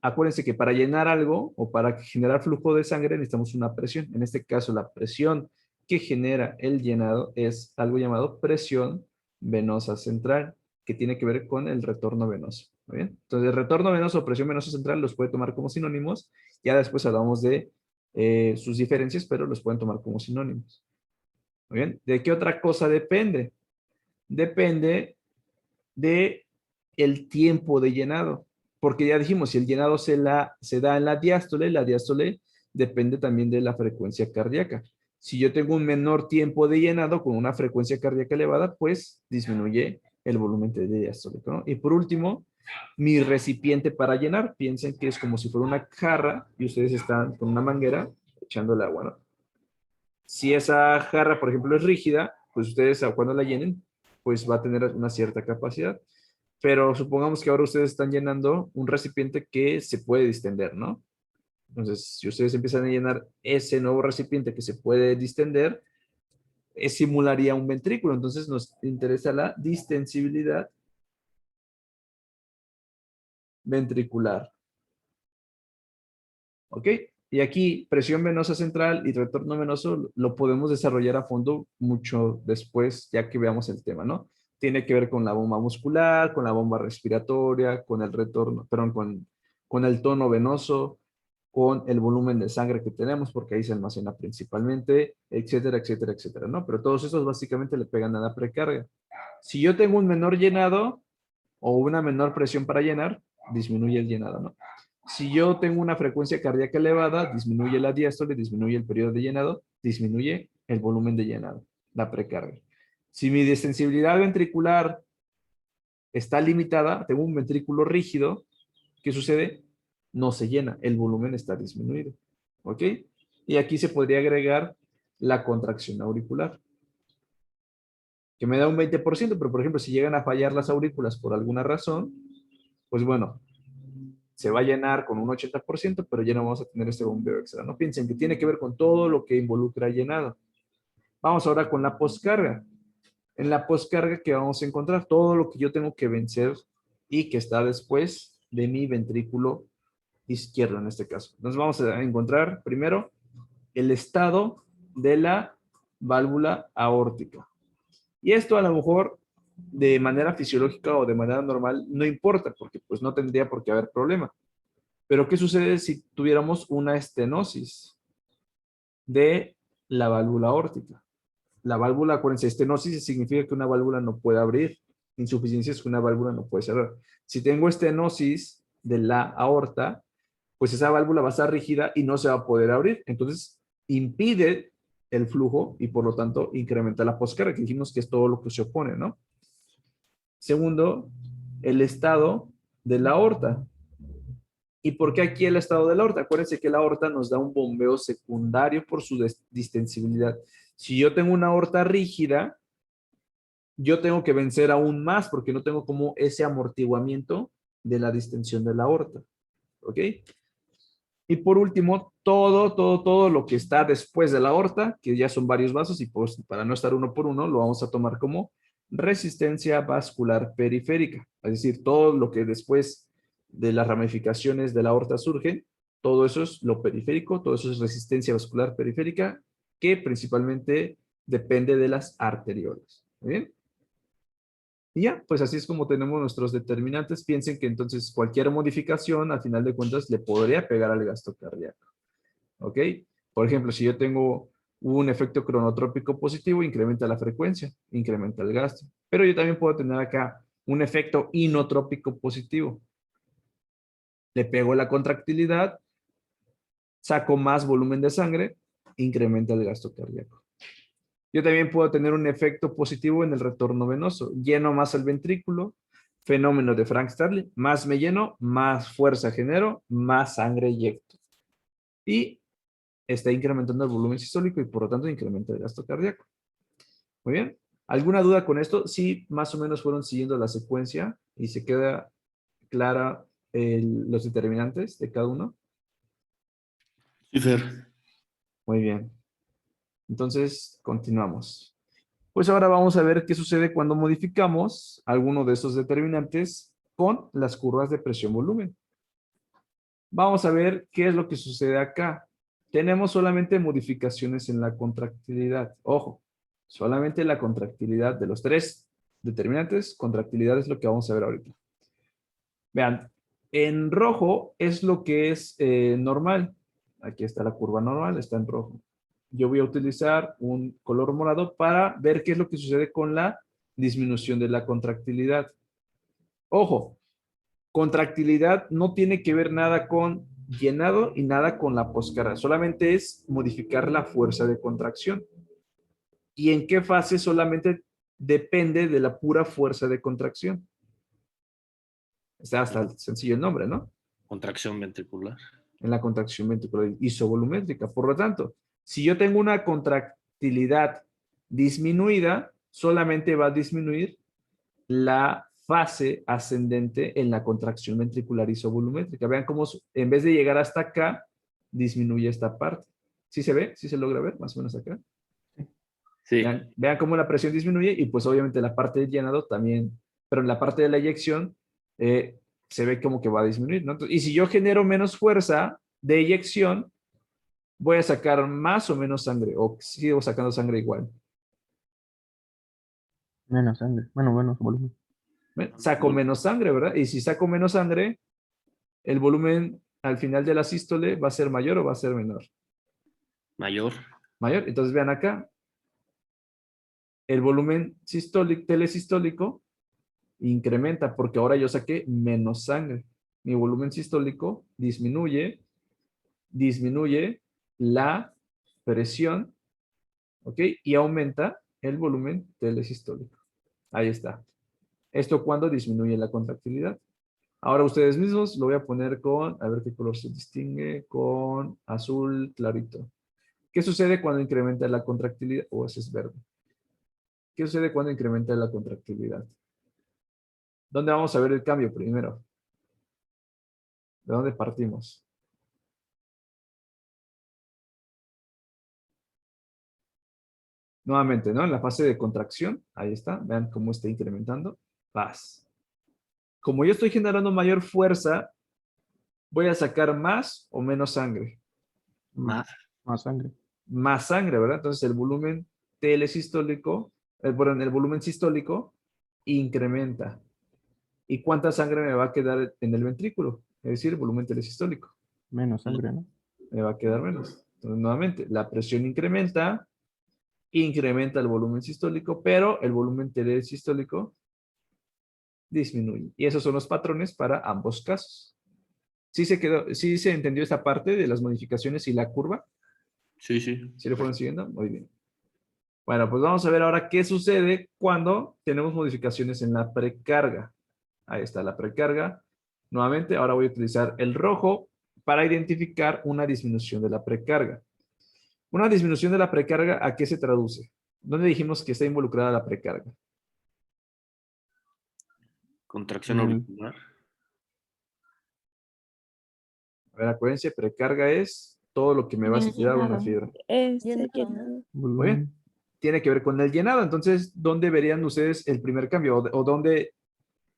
Acuérdense que para llenar algo o para generar flujo de sangre necesitamos una presión. En este caso, la presión que genera el llenado es algo llamado presión venosa central, que tiene que ver con el retorno venoso. ¿Muy bien? Entonces, el retorno venoso o presión venosa central los puede tomar como sinónimos. Ya después hablamos de sus diferencias, pero los pueden tomar como sinónimos. Muy bien. ¿De qué otra cosa depende? Depende de el tiempo de llenado. Porque ya dijimos, si el llenado se da en la diástole depende también de la frecuencia cardíaca. Si yo tengo un menor tiempo de llenado con una frecuencia cardíaca elevada, pues disminuye el volumen de diastólico, ¿no? Y por último, mi recipiente para llenar. Piensen que es como si fuera una jarra y ustedes están con una manguera echando el agua, ¿no? Si esa jarra, por ejemplo, es rígida, pues ustedes cuando la llenen, pues va a tener una cierta capacidad. Pero supongamos que ahora ustedes están llenando un recipiente que se puede distender, ¿no? Entonces, si ustedes empiezan a llenar ese nuevo recipiente que se puede distender, simularía un ventrículo. Entonces, nos interesa la distensibilidad ventricular. ¿Ok? Y aquí, presión venosa central y retorno venoso lo podemos desarrollar a fondo mucho después, ya que veamos el tema, ¿no? Tiene que ver con la bomba muscular, con la bomba respiratoria, con el retorno, perdón, con el tono venoso, con el volumen de sangre que tenemos, porque ahí se almacena principalmente, etcétera, etcétera, etcétera, ¿no? Pero todos esos básicamente le pegan a la precarga. Si yo tengo un menor llenado o una menor presión para llenar, disminuye el llenado, ¿no? Si yo tengo una frecuencia cardíaca elevada, disminuye la diástole, disminuye el periodo de llenado, disminuye el volumen de llenado, la precarga. Si mi distensibilidad ventricular está limitada, tengo un ventrículo rígido, ¿qué sucede? No se llena, el volumen está disminuido. ¿Ok? Y aquí se podría agregar la contracción auricular, que me da un 20%, pero por ejemplo, si llegan a fallar las aurículas por alguna razón, pues bueno, se va a llenar con un 80%, pero ya no vamos a tener este bombeo extra. No piensen que tiene que ver con todo lo que involucra llenado. Vamos ahora con la poscarga. En la poscarga, ¿qué vamos a encontrar? Todo lo que yo tengo que vencer y que está después de mi ventrículo izquierdo en este caso. Entonces vamos a encontrar primero el estado de la válvula aórtica. Y esto a lo mejor de manera fisiológica o de manera normal no importa, porque pues no tendría por qué haber problema. Pero ¿qué sucede si tuviéramos una estenosis de la válvula aórtica? La válvula, acuérdense, estenosis significa que una válvula no puede abrir. Insuficiencia es que una válvula no puede cerrar. Si tengo estenosis de la aorta, pues esa válvula va a estar rígida y no se va a poder abrir. Entonces, impide el flujo y por lo tanto incrementa la poscarga, que dijimos que es todo lo que se opone, ¿no? Segundo, el estado de la aorta. ¿Y por qué aquí el estado de la aorta? Acuérdense que la aorta nos da un bombeo secundario por su distensibilidad. Si yo tengo una aorta rígida, yo tengo que vencer aún más porque no tengo como ese amortiguamiento de la distensión de la aorta. ¿Ok? Y por último, todo lo que está después de la aorta, que ya son varios vasos, y pues para no estar uno por uno, lo vamos a tomar como resistencia vascular periférica. Es decir, todo lo que después de las ramificaciones de la aorta surgen, todo eso es lo periférico, todo eso es resistencia vascular periférica, que principalmente depende de las arteriolas. ¿Muy bien? Y ya, pues así es como tenemos nuestros determinantes. Piensen que entonces cualquier modificación, al final de cuentas, le podría pegar al gasto cardíaco. ¿Ok? Por ejemplo, si yo tengo un efecto cronotrópico positivo, incrementa la frecuencia, incrementa el gasto. Pero yo también puedo tener acá un efecto inotrópico positivo. Le pego la contractilidad, saco más volumen de sangre, incrementa el gasto cardíaco. Yo también puedo tener un efecto positivo en el retorno venoso. Lleno más el ventrículo, fenómeno de Frank Starling, más me lleno, más fuerza genero, más sangre eyecto. Y está incrementando el volumen sistólico y por lo tanto incrementa el gasto cardíaco. Muy bien. ¿Alguna duda con esto? Sí, más o menos fueron siguiendo la secuencia y se queda clara los determinantes de cada uno. Sí, Fer. Muy bien. Entonces, continuamos. Pues ahora vamos a ver qué sucede cuando modificamos alguno de esos determinantes con las curvas de presión-volumen. Vamos a ver qué es lo que sucede acá. Tenemos solamente modificaciones en la contractilidad. Ojo, solamente la contractilidad de los tres determinantes. Contractilidad es lo que vamos a ver ahorita. Vean, en rojo es lo que es normal. Aquí está la curva normal, está en rojo. Yo voy a utilizar un color morado para ver qué es lo que sucede con la disminución de la contractilidad. Ojo, contractilidad no tiene que ver nada con llenado y nada con la poscarga. Solamente es modificar la fuerza de contracción. ¿Y en qué fase? Solamente depende de la pura fuerza de contracción. Está hasta sencillo el nombre, ¿no? Contracción ventricular. En la contracción ventricular isovolumétrica. Por lo tanto, si yo tengo una contractilidad disminuida, solamente va a disminuir la fase ascendente en la contracción ventricular isovolumétrica. Vean cómo en vez de llegar hasta acá, disminuye esta parte. ¿Sí se ve? ¿Sí se logra ver? Más o menos acá. Sí. Vean cómo la presión disminuye y pues obviamente la parte del llenado también, pero en la parte de la eyección se ve como que va a disminuir, ¿no? Y si yo genero menos fuerza de eyección, voy a sacar más o menos sangre, o sigo sacando sangre igual. Menos sangre. Bueno, menos volumen. Saco menos sangre, ¿verdad? Y si saco menos sangre, el volumen al final de la sístole va a ser mayor o va a ser menor. Mayor. Mayor. Entonces vean acá, el volumen sistólico, telesistólico incrementa porque ahora yo saqué menos sangre. Mi volumen sistólico disminuye la presión, ¿ok? Y aumenta el volumen telesistólico. Ahí está. Esto cuando disminuye la contractilidad. Ahora ustedes mismos lo voy a poner con, a ver qué color se distingue, con azul clarito. ¿Qué sucede cuando incrementa la contractilidad? O ese es verde. ¿Qué sucede cuando incrementa la contractilidad? ¿Dónde vamos a ver el cambio primero? ¿De dónde partimos? Nuevamente, ¿no? En la fase de contracción, ahí está, vean cómo está incrementando. Paz. Como yo estoy generando mayor fuerza, voy a sacar más o menos sangre. Más. Más sangre. Más sangre, ¿verdad? Entonces el volumen telesistólico, el volumen sistólico incrementa. ¿Y cuánta sangre me va a quedar en el ventrículo? Es decir, el volumen telesistólico. Menos sangre, ¿no? Me va a quedar menos. Entonces, nuevamente, la presión incrementa el volumen sistólico, pero el volumen telesistólico disminuye. Y esos son los patrones para ambos casos. ¿Sí se entendió esta parte de las modificaciones y la curva? Sí, sí. ¿Sí lo fueron siguiendo? Muy bien. Bueno, pues vamos a ver ahora qué sucede cuando tenemos modificaciones en la precarga. Ahí está la precarga. Nuevamente, ahora voy a utilizar el rojo para identificar una disminución de la precarga. Una disminución de la precarga, ¿a qué se traduce? ¿Dónde dijimos que está involucrada la precarga? Contracción Mm. auricular. A ver, acuérdense, precarga es todo lo que me va a El estirar una llenado. fibra. Llenado. Muy bien. Tiene que ver con el llenado. Entonces, ¿dónde verían ustedes el primer cambio? ¿O dónde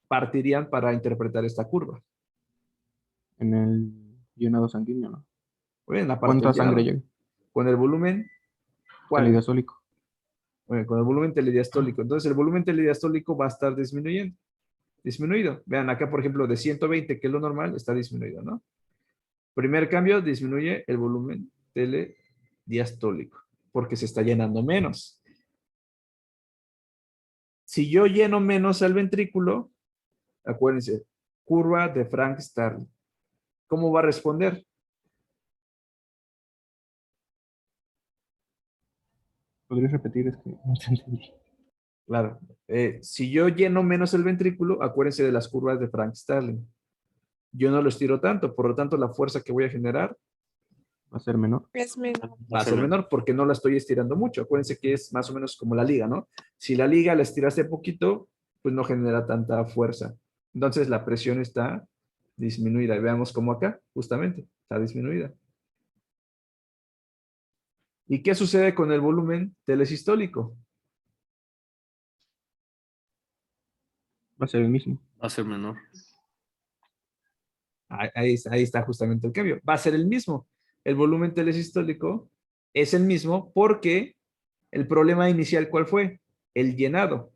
partirían para interpretar esta curva? En el llenado sanguíneo, ¿no? Muy bien, la parte ¿Cuánta del sangre llenado. llega? Con el volumen, ¿cuál? Telediastólico. Muy bien, con el volumen telediastólico. Entonces, el volumen telediastólico va a estar disminuido. Vean, acá, por ejemplo, de 120, que es lo normal, está disminuido, ¿no? Primer cambio, disminuye el volumen telediastólico, porque se está llenando menos. Si yo lleno menos al ventrículo, acuérdense, curva de Frank-Starling. ¿Cómo va a responder? ¿Podrías repetir? Es que no te entendí. Claro. Si yo lleno menos el ventrículo, acuérdense de las curvas de Frank-Starling. Yo no lo estiro tanto, por lo tanto, la fuerza que voy a generar Va a ser menor. va a ser menor porque no la estoy estirando mucho. Acuérdense que es más o menos como la liga, ¿no? Si la liga la estiraste poquito, pues no genera tanta fuerza. Entonces la presión está disminuida. Y veamos cómo acá, justamente, está disminuida. ¿Y qué sucede con el volumen telesistólico? Va a ser el mismo. Va a ser menor. Ahí está justamente el cambio. Va a ser el mismo. El volumen telesistólico es el mismo porque el problema inicial, ¿cuál fue? El llenado.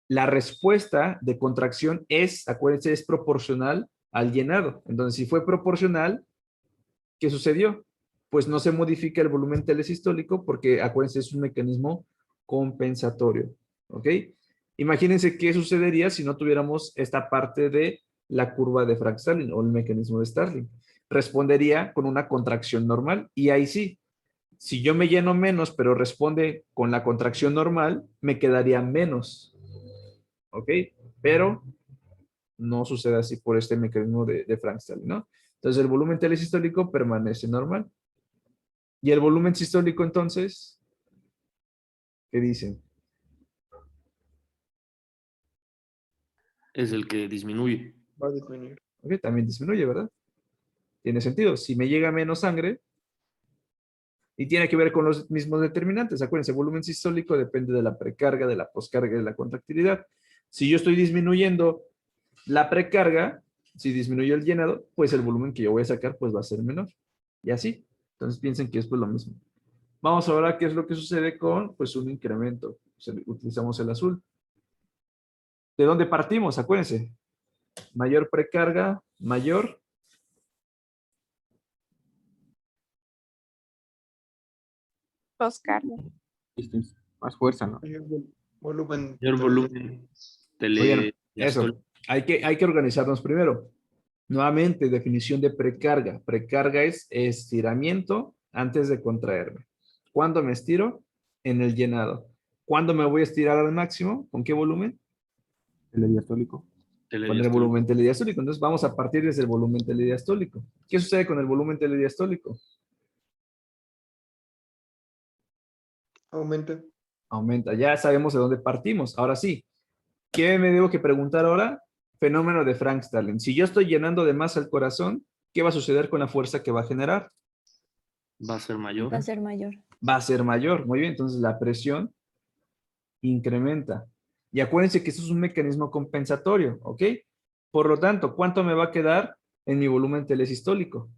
La respuesta de contracción es, acuérdense, es proporcional al llenado. Entonces, si fue proporcional, ¿qué sucedió? Pues no se modifica el volumen telesistólico porque, acuérdense, es un mecanismo compensatorio. ¿Ok? Imagínense qué sucedería si no tuviéramos esta parte de la curva de Frank-Starling o el mecanismo de Starling. Respondería con una contracción normal y ahí sí, si yo me lleno menos, pero responde con la contracción normal, me quedaría menos. ¿Ok? Pero no sucede así por este mecanismo de Frank-Starling, ¿no? Entonces el volumen telesistólico permanece normal. Y el volumen sistólico entonces ¿Qué dicen? Es el que disminuye. Va a disminuir. Ok, también disminuye, ¿verdad? Tiene sentido. Si me llega menos sangre, y tiene que ver con los mismos determinantes. Acuérdense, volumen sistólico depende de la precarga, de la poscarga y de la contractilidad. Si yo estoy disminuyendo la precarga, si disminuyo el llenado, pues el volumen que yo voy a sacar pues va a ser menor. Y así. Entonces piensen que es pues lo mismo. Vamos ahora a qué es lo que sucede con pues un incremento. Utilizamos el azul. ¿De dónde partimos? Acuérdense. Mayor precarga, mayor Poscarga. Más fuerza, ¿no? Mayor volumen. Mayor volumen Oigan, telediastólico. eso. Hay que organizarnos primero. Nuevamente, definición de precarga. Precarga es estiramiento antes de contraerme. ¿Cuándo me estiro? En el llenado. ¿Cuándo me voy a estirar al máximo? ¿Con qué volumen? Telediastólico. Con el volumen telediastólico. Entonces vamos a partir desde el volumen telediastólico. ¿Qué sucede con el volumen telediastólico? Aumenta. Aumenta. Ya sabemos de dónde partimos. Ahora sí, ¿qué me debo que preguntar ahora? Fenómeno de Frank-Starling. Si yo estoy llenando de masa el corazón, ¿qué va a suceder con la fuerza que va a generar? Va a ser mayor. Va a ser mayor. Va a ser mayor. Muy bien, entonces la presión incrementa. Y acuérdense que esto es un mecanismo compensatorio, ¿ok? Por lo tanto, ¿cuánto me va a quedar en mi volumen telesistólico?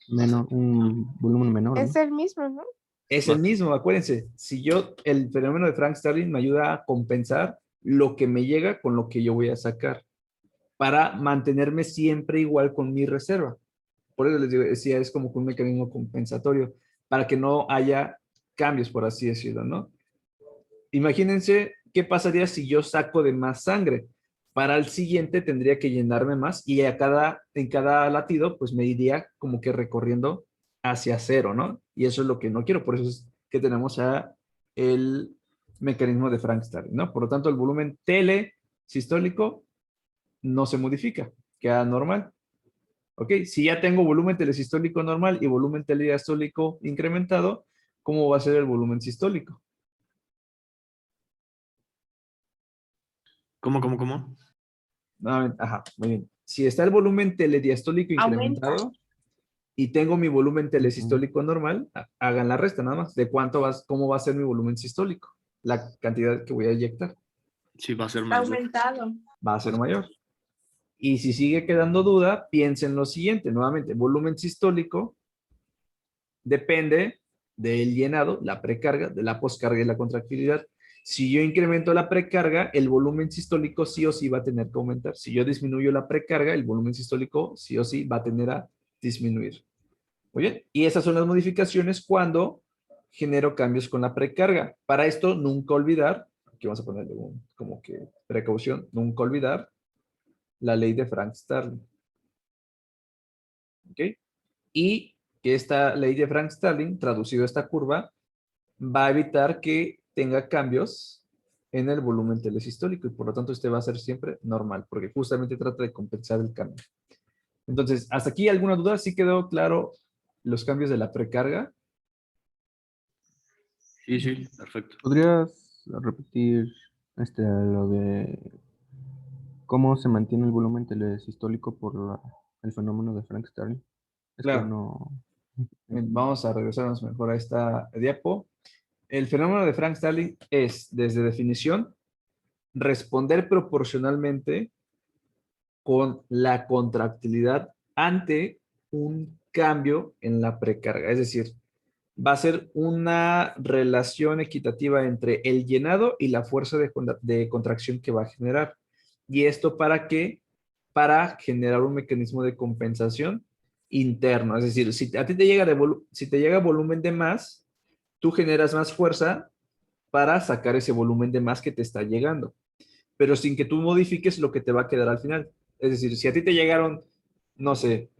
Un volumen menor, ¿no? Es el mismo, ¿no? Es el mismo, acuérdense. Si yo, el fenómeno de Frank-Starling me ayuda a compensar lo que me llega con lo que yo voy a sacar para mantenerme siempre igual con mi reserva. Por eso les digo, decía, es como que un mecanismo compensatorio para que no haya cambios, por así decirlo, ¿no? Imagínense qué pasaría si yo saco de más sangre. Para el siguiente tendría que llenarme más y en cada latido pues me iría como que recorriendo hacia cero, ¿no? Y eso es lo que no quiero, por eso es que tenemos el mecanismo de Frank-Starling, ¿no? Por lo tanto, el volumen telesistólico no se modifica, queda normal. ¿Ok? Si ya tengo volumen telesistólico normal y volumen telediastólico incrementado, ¿cómo va a ser el volumen sistólico? ¿Cómo? Nuevamente, ajá, muy bien. Si está el volumen telediastólico incrementado y tengo mi volumen telesistólico normal, hagan la resta nada más. ¿De cómo va a ser mi volumen sistólico? La cantidad que voy a inyectar Sí, va a ser mayor. Aumentado. va a ser mayor. Y si sigue quedando duda, piensen lo siguiente. Nuevamente, volumen sistólico depende del llenado, la precarga, de la poscarga y la contractilidad. Si yo incremento la precarga, el volumen sistólico sí o sí va a tener que aumentar. Si yo disminuyo la precarga, el volumen sistólico sí o sí va a tener a disminuir. Muy bien. Y esas son las modificaciones cuando genero cambios con la precarga. Para esto, nunca olvidar, aquí vamos a ponerle como que precaución, nunca olvidar la ley de Frank-Starling. ¿Ok? Y que esta ley de Frank-Starling, traducido a esta curva, va a evitar que tenga cambios en el volumen telesistólico y por lo tanto este va a ser siempre normal, porque justamente trata de compensar el cambio. Entonces, ¿hasta aquí alguna duda? ¿Sí quedó claro los cambios de la precarga? Sí, perfecto. ¿Podrías repetir lo de cómo se mantiene el volumen telesistólico por el fenómeno de Frank-Starling? Es que Claro. no... Bien, vamos a regresarnos mejor a esta diapo. El fenómeno de Frank-Starling es, desde definición, responder proporcionalmente con la contractilidad ante un cambio en la precarga. Es decir, va a ser una relación equitativa entre el llenado y la fuerza de contracción que va a generar. ¿Y esto para qué? Para generar un mecanismo de compensación interno. Es decir, si a ti si te llega volumen de más, tú generas más fuerza para sacar ese volumen de más que te está llegando, pero sin que tú modifiques lo que te va a quedar al final. Es decir, si a ti te llegaron, no sé,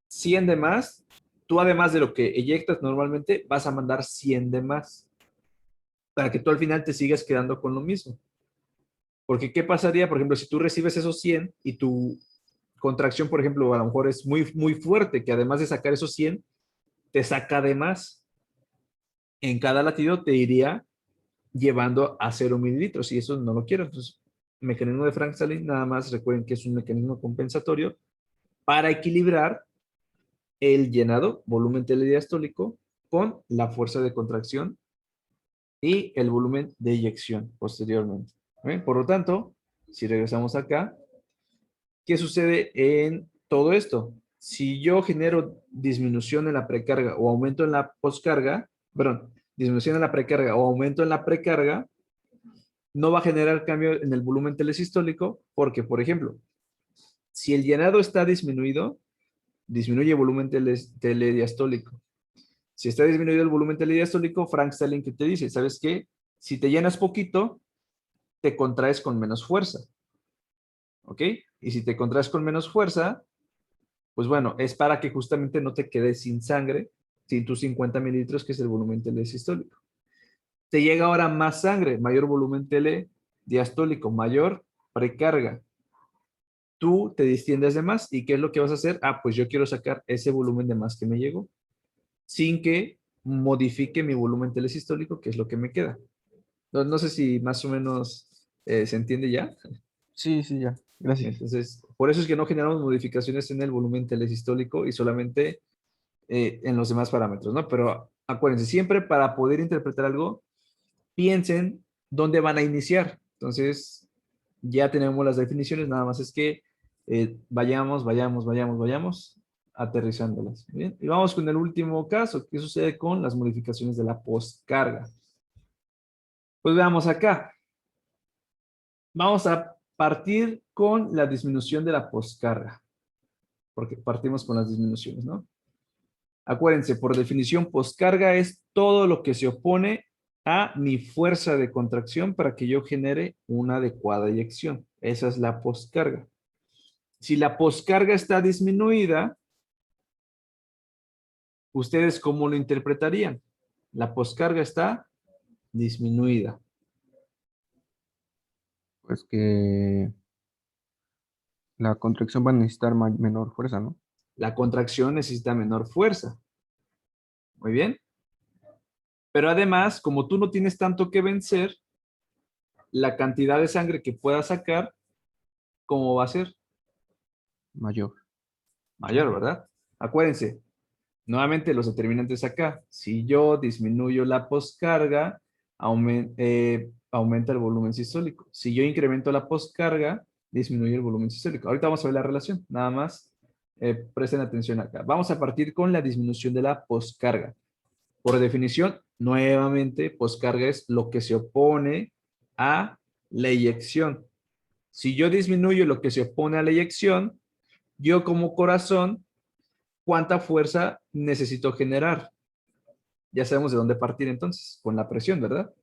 100 de más, tú además de lo que eyectas normalmente, vas a mandar 100 de más para que tú al final te sigas quedando con lo mismo. Porque ¿qué pasaría, por ejemplo, si tú recibes esos 100 y tu contracción, por ejemplo, a lo mejor es muy, muy fuerte, que además de sacar esos 100, te saca de más? en cada latido te iría llevando a 0 mililitros y eso no lo quiero. Entonces, mecanismo de Frank-Starling, nada más recuerden que es un mecanismo compensatorio para equilibrar el llenado, volumen telediastólico, con la fuerza de contracción y el volumen de eyección posteriormente. ¿Bien? Por lo tanto, si regresamos acá, ¿qué sucede en todo esto? Si yo genero disminución en la precarga o aumento en la poscarga, perdón, disminución en la precarga o aumento en la precarga, no va a generar cambio en el volumen telesistólico porque, por ejemplo, si el llenado está disminuido, disminuye el volumen telediastólico. Si está disminuido el volumen telediastólico, Frank Starling que te dice, ¿sabes qué? Si te llenas poquito, te contraes con menos fuerza. ¿Ok? Y si te contraes con menos fuerza, pues bueno, es para que justamente no te quedes sin sangre, sin tus 50 mililitros, que es el volumen telesistólico. Te llega ahora más sangre, mayor volumen telediastólico, mayor precarga. Tú te distiendes de más y ¿qué es lo que vas a hacer? Ah, pues yo quiero sacar ese volumen de más que me llegó, sin que modifique mi volumen telesistólico, que es lo que me queda. No sé si más o menos se entiende ya. Sí, sí, ya. Gracias. Entonces, por eso es que no generamos modificaciones en el volumen telesistólico y solamente en los demás parámetros, ¿no? Pero acuérdense, siempre para poder interpretar algo, piensen dónde van a iniciar. Entonces, ya tenemos las definiciones, nada más es que vayamos aterrizándolas. ¿Bien? Y vamos con el último caso. ¿Qué sucede con las modificaciones de la postcarga? Pues veamos acá. Vamos a partir con la disminución de la postcarga, porque partimos con las disminuciones, ¿no? Acuérdense, por definición, postcarga es todo lo que se opone a mi fuerza de contracción para que yo genere una adecuada eyección. Esa es la postcarga. Si la postcarga está disminuida, ¿ustedes cómo lo interpretarían? La postcarga está disminuida. Pues que la contracción va a necesitar menor fuerza, ¿no? La contracción necesita menor fuerza. Muy bien. Pero además, como tú no tienes tanto que vencer, la cantidad de sangre que puedas sacar, ¿cómo va a ser? Mayor. Mayor, ¿verdad? Acuérdense, nuevamente los determinantes acá. Si yo disminuyo la poscarga, aumenta el volumen sistólico. Si yo incremento la poscarga, disminuye el volumen sistólico. Ahorita vamos a ver la relación. Nada más presten atención acá. Vamos a partir con la disminución de la poscarga. Por definición, nuevamente, poscarga es lo que se opone a la eyección. Si yo disminuyo lo que se opone a la eyección, yo como corazón, ¿cuánta fuerza necesito generar? Ya sabemos de dónde partir entonces, con la presión, ¿verdad?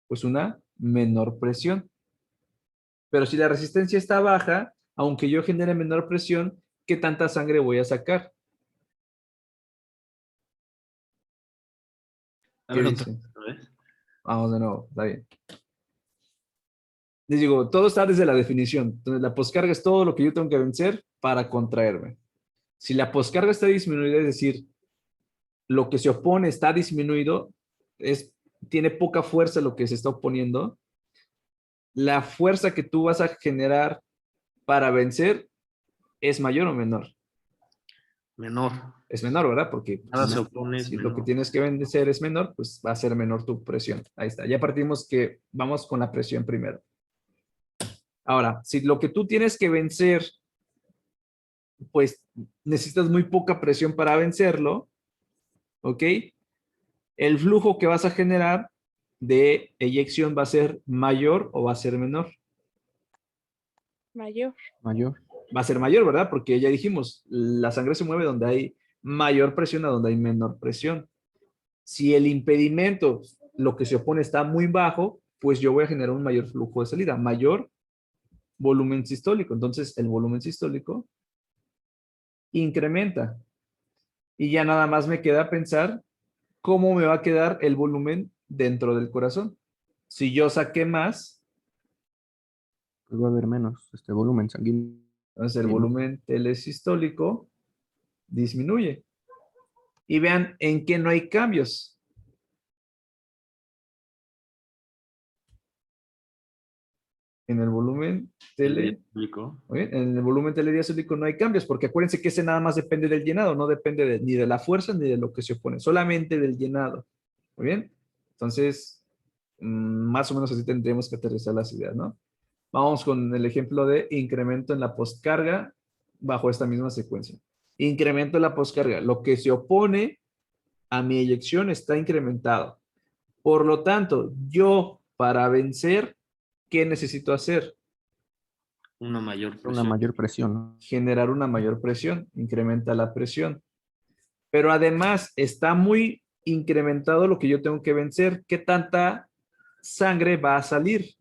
Pues una menor presión. Pero si la resistencia está baja, aunque yo genere menor presión, ¿qué tanta sangre voy a sacar? A ¿Qué ver, dicen? otra vez. Vamos de nuevo, está bien. Les digo, todo está desde la definición. Entonces, la poscarga es todo lo que yo tengo que vencer para contraerme. Si la poscarga está disminuida, es decir, lo que se opone está disminuido, tiene poca fuerza lo que se está oponiendo, la fuerza que tú vas a generar para vencer es mayor o menor. Menor. Es menor, ¿verdad? Porque Nada se opone, es si lo que menor. tienes que vencer es menor, pues va a ser menor tu presión. Ahí está. Ya partimos que vamos con la presión primero. Ahora, si lo que tú tienes que vencer, pues necesitas muy poca presión para vencerlo, ¿ok? El flujo que vas a generar de eyección va a ser mayor o va a ser menor. Mayor. Mayor. Va a ser mayor, ¿verdad? Porque ya dijimos, la sangre se mueve donde hay mayor presión a donde hay menor presión. Si el impedimento, lo que se opone está muy bajo, pues yo voy a generar un mayor flujo de salida, mayor volumen sistólico. Entonces, el volumen sistólico incrementa. Y ya nada más me queda pensar cómo me va a quedar el volumen dentro del corazón. Si yo saqué más, Pues va a haber menos volumen sanguíneo. entonces el volumen telesistólico disminuye. Y vean en qué no hay cambios. En el volumen tele, Diastólico. muy bien, en el volumen telediastólico no hay cambios, porque acuérdense que ese nada más depende del llenado, no depende ni de la fuerza ni de lo que se opone, solamente del llenado. Muy bien. Entonces, más o menos así tendríamos que aterrizar las ideas, ¿no? Vamos con el ejemplo de incremento en la postcarga bajo esta misma secuencia. Incremento en la postcarga. Lo que se opone a mi eyección está incrementado. Por lo tanto, yo para vencer, ¿qué necesito hacer? Una mayor Una presión. mayor presión, ¿no? Generar una mayor presión. Incrementa la presión. Pero además está muy incrementado lo que yo tengo que vencer. ¿Qué tanta sangre va a salir?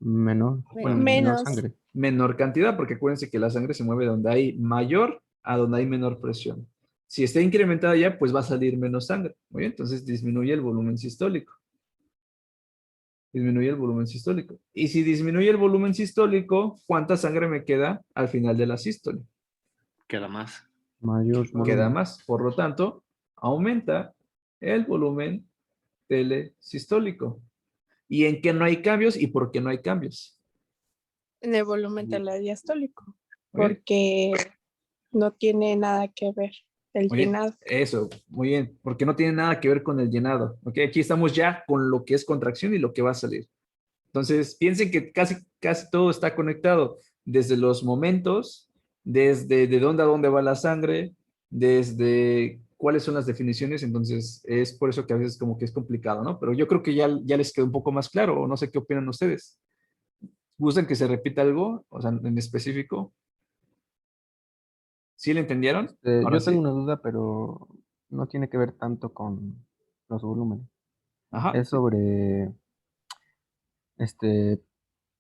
Menor, bueno, menor Menos. sangre. Menor cantidad, porque acuérdense que la sangre se mueve donde hay mayor a donde hay menor presión. Si está incrementada ya, pues va a salir menos sangre. Muy bien, entonces disminuye el volumen sistólico. Disminuye el volumen sistólico. Y si disminuye el volumen sistólico, ¿cuánta sangre me queda al final de la sístole? Queda más. Mayor Queda volumen. más. Por lo tanto, aumenta el volumen telesistólico. ¿Y en qué no hay cambios y por qué no hay cambios? En el volumen telediastólico, Muy bien. porque no tiene nada que ver el Muy bien, llenado. eso, muy bien, porque no tiene nada que ver con el llenado. ¿Ok? Aquí estamos ya con lo que es contracción y lo que va a salir. Entonces, piensen que casi todo está conectado, desde los momentos, desde de dónde a dónde va la sangre, desde cuáles son las definiciones. Entonces, es por eso que a veces como que es complicado, ¿no? Pero yo creo que ya les quedó un poco más claro, o no sé qué opinan ustedes. ¿Gustan que se repita algo, o sea, en específico? ¿Sí le entendieron? Ahora Yo tengo sí. una duda, pero no tiene que ver tanto con los volúmenes. Ajá. Es este,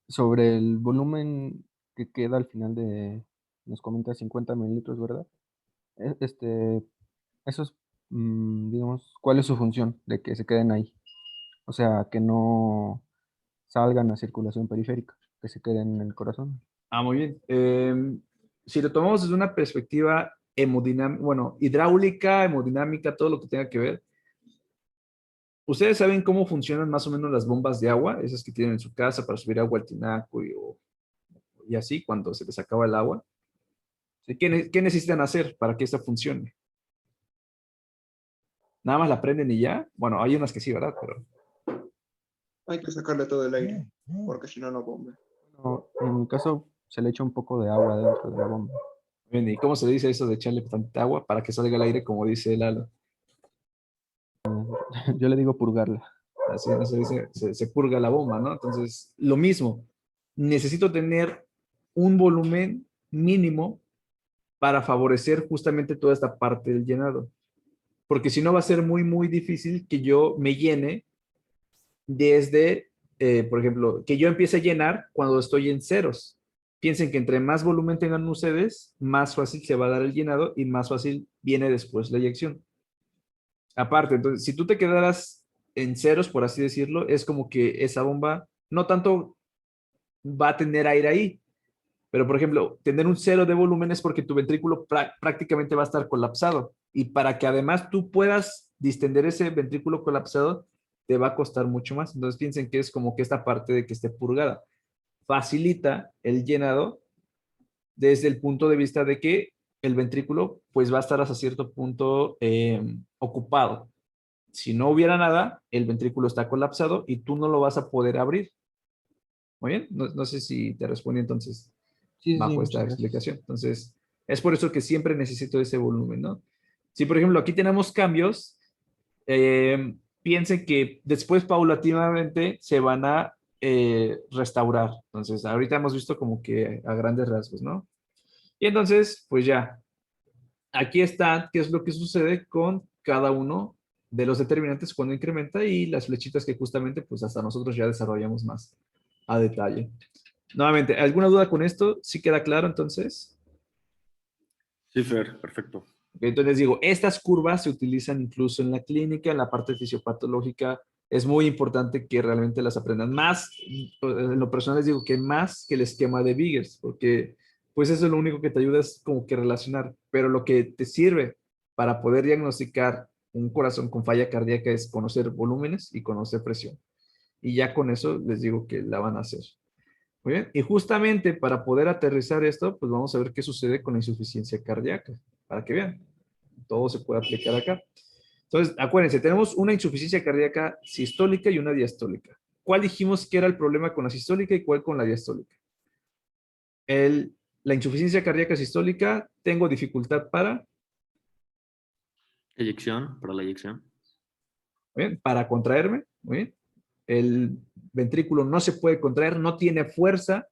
sobre el volumen que queda al final nos comenta 50 mililitros, ¿verdad? Este, esos, digamos, ¿cuál es su función de que se queden ahí? O sea, que no salgan a circulación periférica, que se queden en el corazón. Muy bien. Si lo tomamos desde una perspectiva hemodinámica, bueno, hidráulica, hemodinámica, todo lo que tenga que ver, ¿ustedes saben cómo funcionan más o menos las bombas de agua? Esas que tienen en su casa para subir agua al tinaco y así, cuando se les acaba el agua. ¿Qué necesitan hacer para que esta funcione? ¿Nada más la prenden y ya? Bueno, hay unas que sí, ¿verdad? Pero Hay que sacarle todo el aire, porque si no, no bomba. No, en mi caso, se le echa un poco de agua dentro de la bomba. bien, ¿y cómo se dice eso de echarle tanta agua para que salga el aire, como dice Lalo? Yo le digo purgarla. Así no se dice, se purga la bomba, ¿no? Entonces, lo mismo, necesito tener un volumen mínimo para favorecer justamente toda esta parte del llenado. Porque si no va a ser muy, muy difícil que yo me llene desde, por ejemplo, que yo empiece a llenar cuando estoy en ceros. Piensen que entre más volumen tengan ustedes, más fácil se va a dar el llenado y más fácil viene después la eyección. Aparte, entonces, si tú te quedaras en ceros, por así decirlo, es como que esa bomba no tanto va a tener aire ahí, pero por ejemplo, tener un cero de volumen es porque tu ventrículo prácticamente va a estar colapsado. Y para que además tú puedas distender ese ventrículo colapsado, te va a costar mucho más. Entonces piensen que es como que esta parte de que esté purgada facilita el llenado desde el punto de vista de que el ventrículo pues va a estar hasta cierto punto ocupado. Si no hubiera nada, el ventrículo está colapsado y tú no lo vas a poder abrir. Muy bien, no sé si te respondí entonces Sí, sí, sí, bajo esta muchas gracias. explicación. Entonces, es por eso que siempre necesito ese volumen, ¿no? Si, por ejemplo, aquí tenemos cambios, piensen que después paulatinamente se van a restaurar. Entonces, ahorita hemos visto como que a grandes rasgos, ¿no? Y entonces, pues ya, aquí está qué es lo que sucede con cada uno de los determinantes cuando incrementa y las flechitas que justamente, pues hasta nosotros ya desarrollamos más a detalle. Nuevamente, ¿alguna duda con esto? ¿Sí queda claro entonces? Sí, Fer, perfecto. Entonces digo, estas curvas se utilizan incluso en la clínica, en la parte fisiopatológica. Es muy importante que realmente las aprendan más. En lo personal les digo que más que el esquema de Biggers, porque pues eso es lo único que te ayuda es como que relacionar. Pero lo que te sirve para poder diagnosticar un corazón con falla cardíaca es conocer volúmenes y conocer presión. Y ya con eso les digo que la van a hacer. Muy bien. Y justamente para poder aterrizar esto, pues vamos a ver qué sucede con la insuficiencia cardíaca, para que vean. Todo se puede aplicar acá. Entonces, acuérdense, tenemos una insuficiencia cardíaca sistólica y una diastólica. ¿Cuál dijimos que era el problema con la sistólica y cuál con la diastólica? La insuficiencia cardíaca sistólica, tengo dificultad Para la eyección. ¿muy bien? Para contraerme, ¿muy bien? El ventrículo no se puede contraer, no tiene fuerza,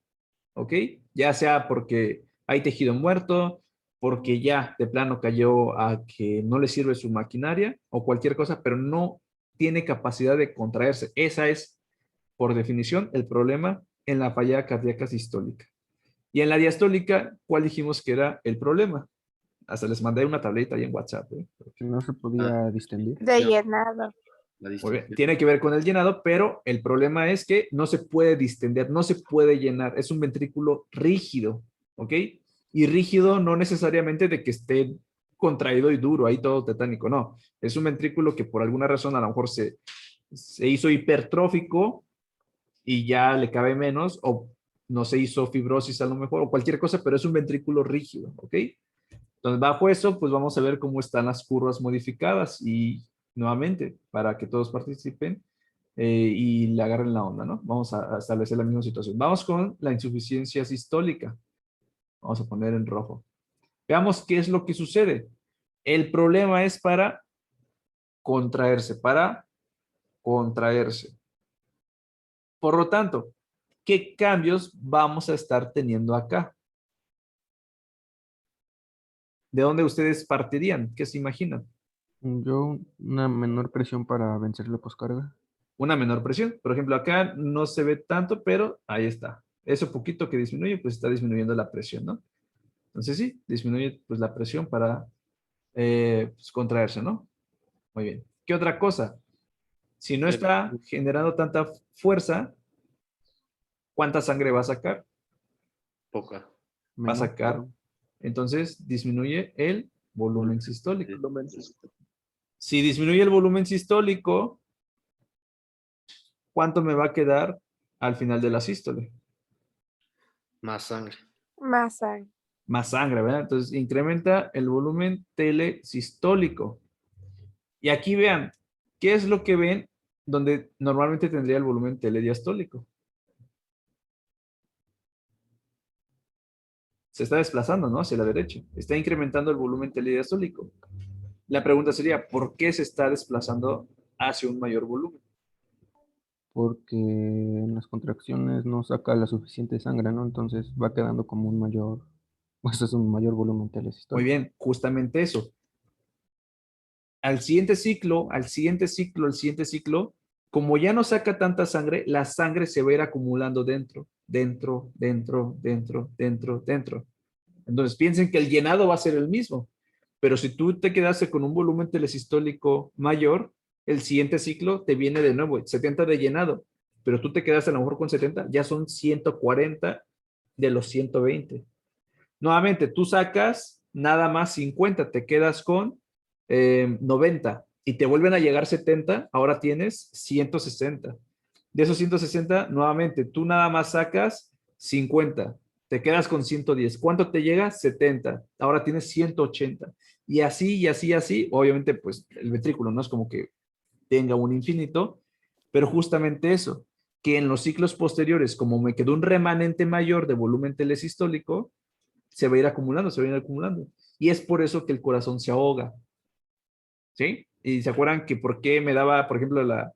¿ok? Ya sea porque hay tejido muerto, porque ya de plano cayó a que no le sirve su maquinaria o cualquier cosa, pero no tiene capacidad de contraerse. Esa es, por definición, el problema en la falla cardíaca sistólica. Y en la diastólica, ¿cuál dijimos que era el problema? Hasta les mandé una tableta ahí en WhatsApp. ¿Eh? Que no se podía distender. De llenado. La Muy bien. distensión. Tiene que ver con el llenado, pero el problema es que no se puede distender, no se puede llenar. Es un ventrículo rígido, ¿ok? Y rígido no necesariamente de que esté contraído y duro, ahí todo tetánico, no. Es un ventrículo que por alguna razón a lo mejor se hizo hipertrófico y ya le cabe menos, o no se hizo fibrosis a lo mejor, o cualquier cosa, pero es un ventrículo rígido, ¿ok? Entonces, bajo eso, pues vamos a ver cómo están las curvas modificadas y nuevamente, para que todos participen y le agarren la onda, ¿no? Vamos a establecer la misma situación. Vamos con la insuficiencia sistólica. Vamos a poner en rojo. Veamos qué es lo que sucede. El problema es para contraerse. Por lo tanto, ¿qué cambios vamos a estar teniendo acá? ¿De dónde ustedes partirían? ¿Qué se imaginan? Yo, una menor presión para vencer la poscarga. Una menor presión. Por ejemplo, acá no se ve tanto, pero ahí está. Eso poquito que disminuye, pues está disminuyendo la presión, ¿no? Entonces sí, disminuye pues la presión para pues, contraerse, ¿no? Muy bien. ¿Qué otra cosa? Si no está generando tanta fuerza, ¿cuánta sangre va a sacar? Poca. Va a Menos, sacar. Entonces disminuye el volumen sistólico. Volumen sistólico. Si disminuye el volumen sistólico, ¿cuánto me va a quedar al final de la sístole? Más sangre. Más sangre. Más sangre, ¿verdad? Entonces incrementa el volumen telesistólico. Y aquí vean, ¿qué es lo que ven donde normalmente tendría el volumen telediastólico? Se está desplazando, ¿no? Hacia la derecha. Está incrementando el volumen telediastólico. La pregunta sería, ¿por qué se está desplazando hacia un mayor volumen? porque en las contracciones no saca la suficiente sangre, ¿no? Entonces va quedando como un mayor, pues es un mayor volumen Muy telesistólico. bien, justamente eso. Al siguiente ciclo, como ya no saca tanta sangre, la sangre se va a ir acumulando dentro. Entonces piensen que el llenado va a ser el mismo, pero si tú te quedaste con un volumen telesistólico mayor, el siguiente ciclo te viene de nuevo, 70 de llenado, pero tú te quedaste a lo mejor con 70, ya son 140 de los 120. Nuevamente, tú sacas nada más 50, te quedas con 90 y te vuelven a llegar 70, ahora tienes 160. De esos 160, nuevamente, tú nada más sacas 50, te quedas con 110. ¿Cuánto te llega? 70. Ahora tienes 180. Y así, y así, y así. Obviamente, pues el ventrículo no es como que tenga un infinito, pero justamente eso, que en los ciclos posteriores, como me quedó un remanente mayor de volumen telesistólico, se va a ir acumulando, se va a ir acumulando. Y es por eso que el corazón se ahoga. ¿Sí? Y se acuerdan que por qué me daba, por ejemplo, la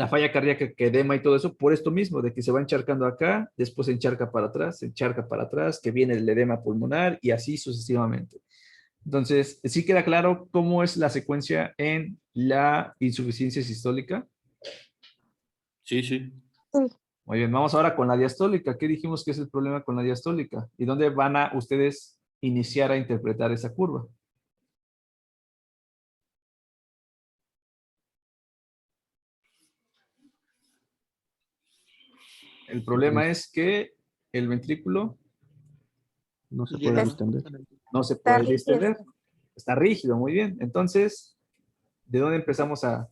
falla cardíaca que edema y todo eso, por esto mismo, de que se va encharcando acá, después se encharca para atrás, se encharca para atrás, que viene el edema pulmonar y así sucesivamente. Entonces, ¿sí queda claro cómo es la secuencia en la insuficiencia sistólica? Sí, sí. Muy bien, vamos ahora con la diastólica. ¿Qué dijimos que es el problema con la diastólica? ¿Y dónde van a ustedes iniciar a interpretar esa curva? El problema es que el ventrículo No se Llena puede más distender. profundamente. no se Está puede distender. rígido. Está rígido, muy bien. Entonces, ¿de dónde empezamos a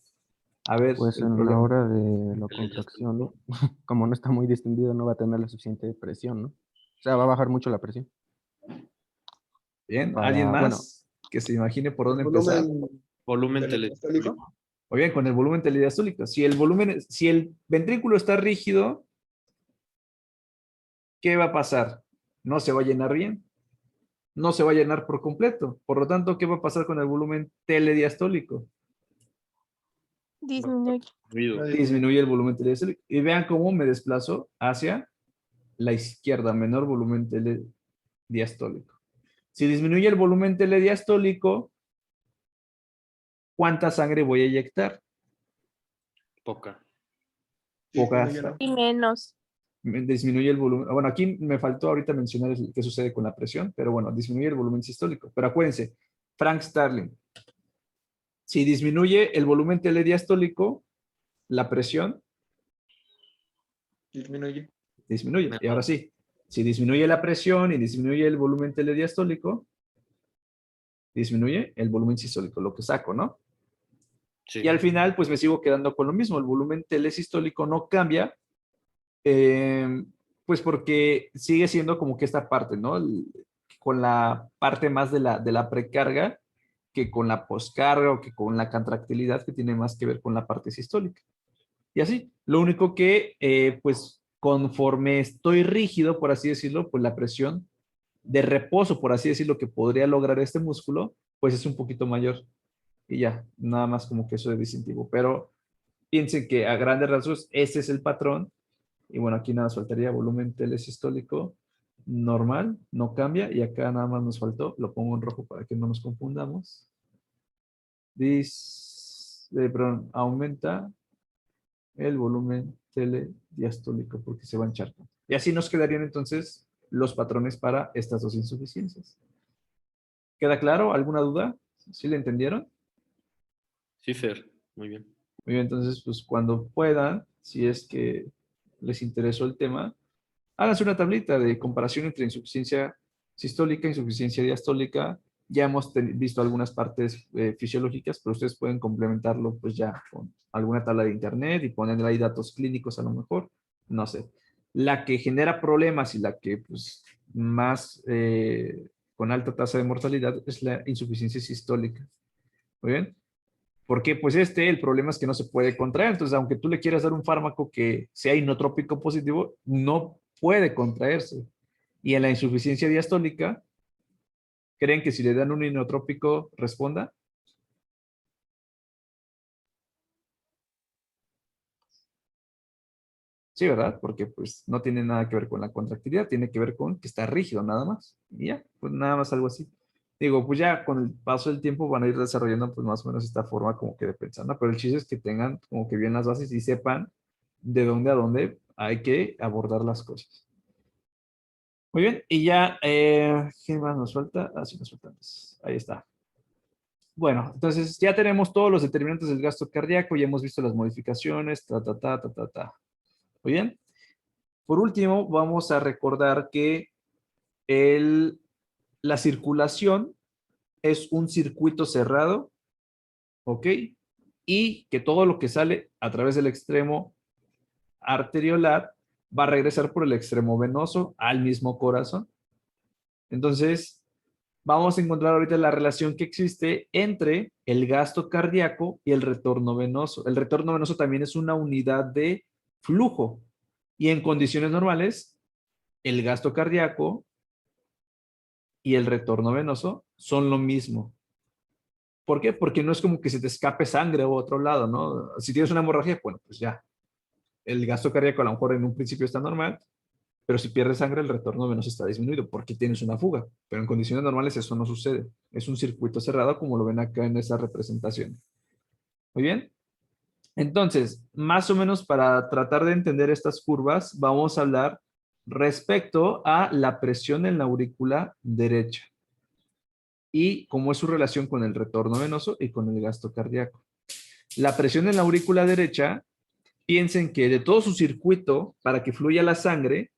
A ver, Pues el en la problema. hora de la El contracción, ¿no? Como no está muy distendido, no va a tener la suficiente presión, ¿no? O sea, va a bajar mucho la presión. Bien, ¿alguien Para, bueno, más que se imagine por El dónde empezar? volumen Volumen telediastólico. Muy bien, con el volumen telediastólico. Si el ventrículo está rígido, ¿qué va a pasar? No se va a llenar bien. No se va a llenar por completo. Por lo tanto, ¿qué va a pasar con el volumen telediastólico? Disminuye. ruido. Disminuye el volumen telediastólico. Y vean cómo me desplazo hacia la izquierda, menor volumen telediastólico. Si disminuye el volumen telediastólico, ¿cuánta sangre voy a inyectar? Poca. Poca. Disminuye, ¿no? Y menos. Disminuye el volumen. Bueno, aquí me faltó ahorita mencionar qué sucede con la presión, pero bueno, disminuye el volumen sistólico. Pero acuérdense, Frank Starling, si disminuye el volumen telediastólico, la presión Disminuye. disminuye. Y Menor. ahora sí, si disminuye la presión y disminuye el volumen telediastólico, disminuye el volumen sistólico, lo que saco, ¿no? Sí. Y al final, pues me sigo quedando con lo mismo. El volumen telesistólico no cambia, pues porque sigue siendo como que esta parte, ¿no? Con la parte más de la precarga que con la poscarga o que con la contractilidad que tiene más que ver con la parte sistólica. Y así, lo único que, pues, conforme estoy rígido, por así decirlo, pues la presión de reposo, por así decirlo, que podría lograr este músculo, pues es un poquito mayor. Y ya, nada más como que eso de distintivo. Pero piensen que a grandes rasgos ese es el patrón. Y bueno, aquí nada, faltaría volumen telesistólico normal, no cambia. Y acá nada más nos faltó, lo pongo en rojo para que no nos confundamos. Perdón, aumenta el volumen telediastólico porque se va encharcando. Y así nos quedarían entonces los patrones para estas dos insuficiencias. ¿Queda claro? ¿Alguna duda? ¿Sí le entendieron? Sí, Fer. Muy bien. Muy bien, entonces, pues cuando puedan, si es que les interesó el tema, háganse una tablita de comparación entre insuficiencia sistólica, insuficiencia diastólica. Ya hemos visto algunas partes fisiológicas, pero ustedes pueden complementarlo pues ya con alguna tabla de internet y poner ahí datos clínicos a lo mejor. No sé. La que genera problemas y la que pues más con alta tasa de mortalidad es la insuficiencia sistólica. Muy bien. Porque pues el problema es que no se puede contraer. Entonces, aunque tú le quieras dar un fármaco que sea inotrópico positivo, no puede contraerse. Y en la insuficiencia diastólica, ¿creen que si le dan un inotrópico responda? Sí, ¿verdad? Porque pues no tiene nada que ver con la contractilidad, tiene que ver con que está rígido nada más. Y ya, pues nada más algo así. Digo, pues ya con el paso del tiempo van a ir desarrollando pues más o menos esta forma como que de pensar, ¿no? Pero el chiste es que tengan como que bien las bases y sepan de dónde a dónde hay que abordar las cosas. Muy bien, y ya, ¿qué más nos falta? Ah, sí, nos falta antes. Ahí está. Bueno, entonces ya tenemos todos los determinantes del gasto cardíaco, ya hemos visto las modificaciones, ta. Muy bien. Por último, vamos a recordar que la circulación es un circuito cerrado, ¿ok? Y que todo lo que sale a través del extremo arteriolar va a regresar por el extremo venoso al mismo corazón. Entonces, vamos a encontrar ahorita la relación que existe entre el gasto cardíaco y el retorno venoso. El retorno venoso también es una unidad de flujo. Y en condiciones normales, el gasto cardíaco y el retorno venoso son lo mismo. ¿Por qué? Porque no es como que se te escape sangre a otro lado, ¿no? Si tienes una hemorragia, bueno, pues ya. El gasto cardíaco a lo mejor en un principio está normal, pero si pierdes sangre, el retorno venoso está disminuido porque tienes una fuga. Pero en condiciones normales eso no sucede. Es un circuito cerrado como lo ven acá en esa representación. Muy bien. Entonces, más o menos para tratar de entender estas curvas, vamos a hablar respecto a la presión en la aurícula derecha y cómo es su relación con el retorno venoso y con el gasto cardíaco. La presión en la aurícula derecha, piensen que de todo su circuito, para que fluya la sangre,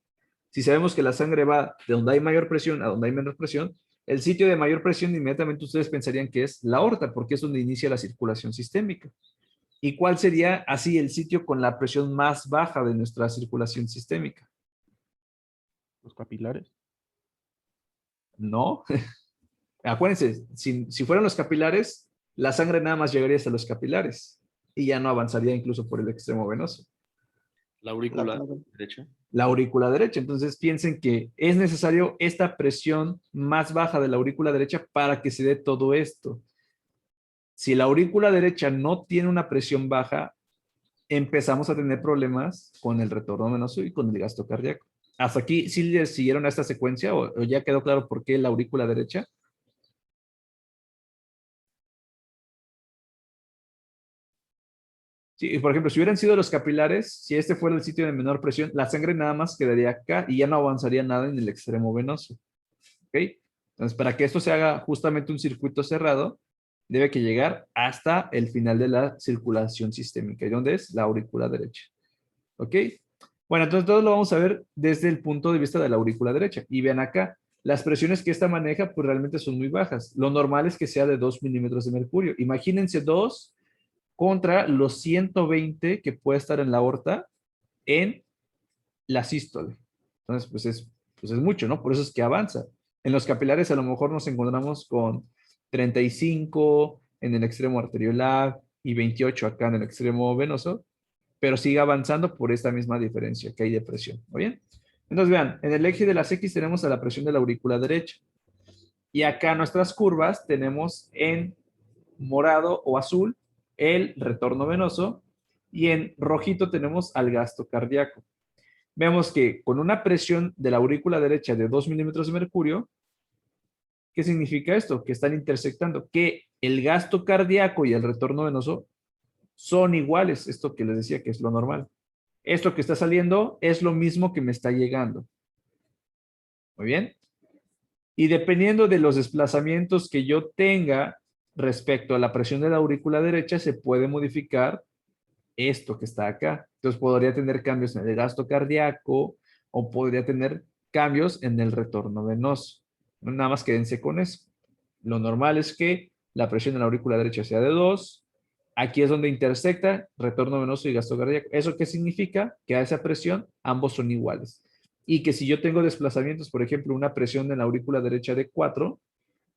si sabemos que la sangre va de donde hay mayor presión a donde hay menor presión, el sitio de mayor presión inmediatamente ustedes pensarían que es la aorta, porque es donde inicia la circulación sistémica. ¿Y cuál sería así el sitio con la presión más baja de nuestra circulación sistémica? Los capilares. No. Acuérdense, si fueran los capilares, la sangre nada más llegaría hasta los capilares y ya no avanzaría incluso por el extremo venoso. La aurícula clave. derecha. La aurícula derecha. Entonces piensen que es necesario esta presión más baja de la aurícula derecha para que se dé todo esto. Si la aurícula derecha no tiene una presión baja, empezamos a tener problemas con el retorno venoso y con el gasto cardíaco. Hasta aquí, ¿sí les siguieron a esta secuencia o ya quedó claro por qué la aurícula derecha? Sí, por ejemplo, si hubieran sido los capilares, si este fuera el sitio de menor presión, la sangre nada más quedaría acá y ya no avanzaría nada en el extremo venoso. ¿Ok? Entonces, para que esto se haga justamente un circuito cerrado, debe que llegar hasta el final de la circulación sistémica. ¿Y dónde es? La aurícula derecha. ¿Ok? Bueno, entonces todo lo vamos a ver desde el punto de vista de la aurícula derecha. Y vean acá, las presiones que esta maneja, pues realmente son muy bajas. Lo normal es que sea de 2 milímetros de mercurio. Imagínense 2 contra los 120 que puede estar en la aorta en la sístole. Entonces, pues es mucho, ¿no? Por eso es que avanza. En los capilares a lo mejor nos encontramos con 35 en el extremo arteriolar y 28 acá en el extremo venoso, pero sigue avanzando por esta misma diferencia que hay de presión. ¿Muy bien? Entonces vean, en el eje de las X tenemos a la presión de la aurícula derecha. Y acá nuestras curvas tenemos en morado o azul el retorno venoso y en rojito tenemos al gasto cardíaco. Vemos que con una presión de la aurícula derecha de 2 milímetros de mercurio, ¿qué significa esto? Que están intersectando, que el gasto cardíaco y el retorno venoso son iguales, esto que les decía que es lo normal. Esto que está saliendo es lo mismo que me está llegando. Muy bien. Y dependiendo de los desplazamientos que yo tenga respecto a la presión de la aurícula derecha, se puede modificar esto que está acá. Entonces podría tener cambios en el gasto cardíaco o podría tener cambios en el retorno venoso. Nada más quédense con eso. Lo normal es que la presión en la aurícula derecha sea de 2. Aquí es donde intersecta retorno venoso y gasto cardíaco. ¿Eso qué significa? Que a esa presión ambos son iguales. Y que si yo tengo desplazamientos, por ejemplo, una presión en la aurícula derecha de 4,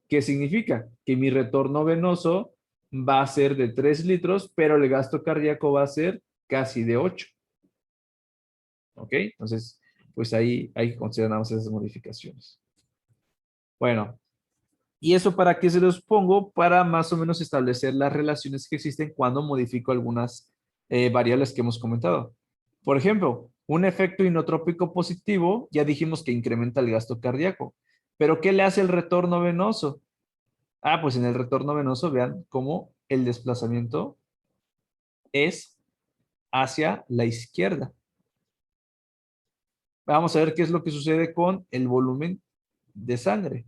¿qué significa? Que mi retorno venoso va a ser de 3 litros, pero el gasto cardíaco va a ser casi de 8. ¿Ok? Entonces, pues ahí consideramos esas modificaciones. Bueno, ¿y eso para qué se los pongo? Para más o menos establecer las relaciones que existen cuando modifico algunas variables que hemos comentado. Por ejemplo, un efecto inotrópico positivo, ya dijimos que incrementa el gasto cardíaco. ¿Pero qué le hace el retorno venoso? Ah, pues en el retorno venoso vean cómo el desplazamiento es hacia la izquierda. Vamos a ver qué es lo que sucede con el volumen de sangre.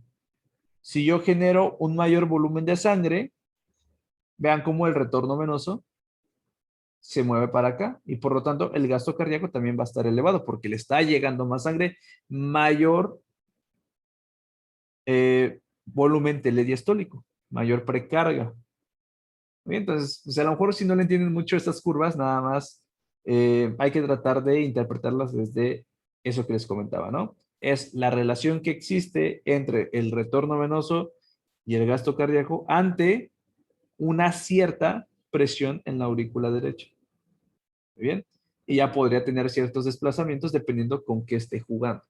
Si yo genero un mayor volumen de sangre, vean cómo el retorno venoso se mueve para acá y por lo tanto el gasto cardíaco también va a estar elevado porque le está llegando más sangre, mayor volumen telediastólico, mayor precarga. Bien, entonces, pues a lo mejor si no le entienden mucho estas curvas, nada más hay que tratar de interpretarlas desde eso que les comentaba, ¿no? Es la relación que existe entre el retorno venoso y el gasto cardíaco ante una cierta presión en la aurícula derecha. Muy bien. Y ya podría tener ciertos desplazamientos dependiendo con qué esté jugando.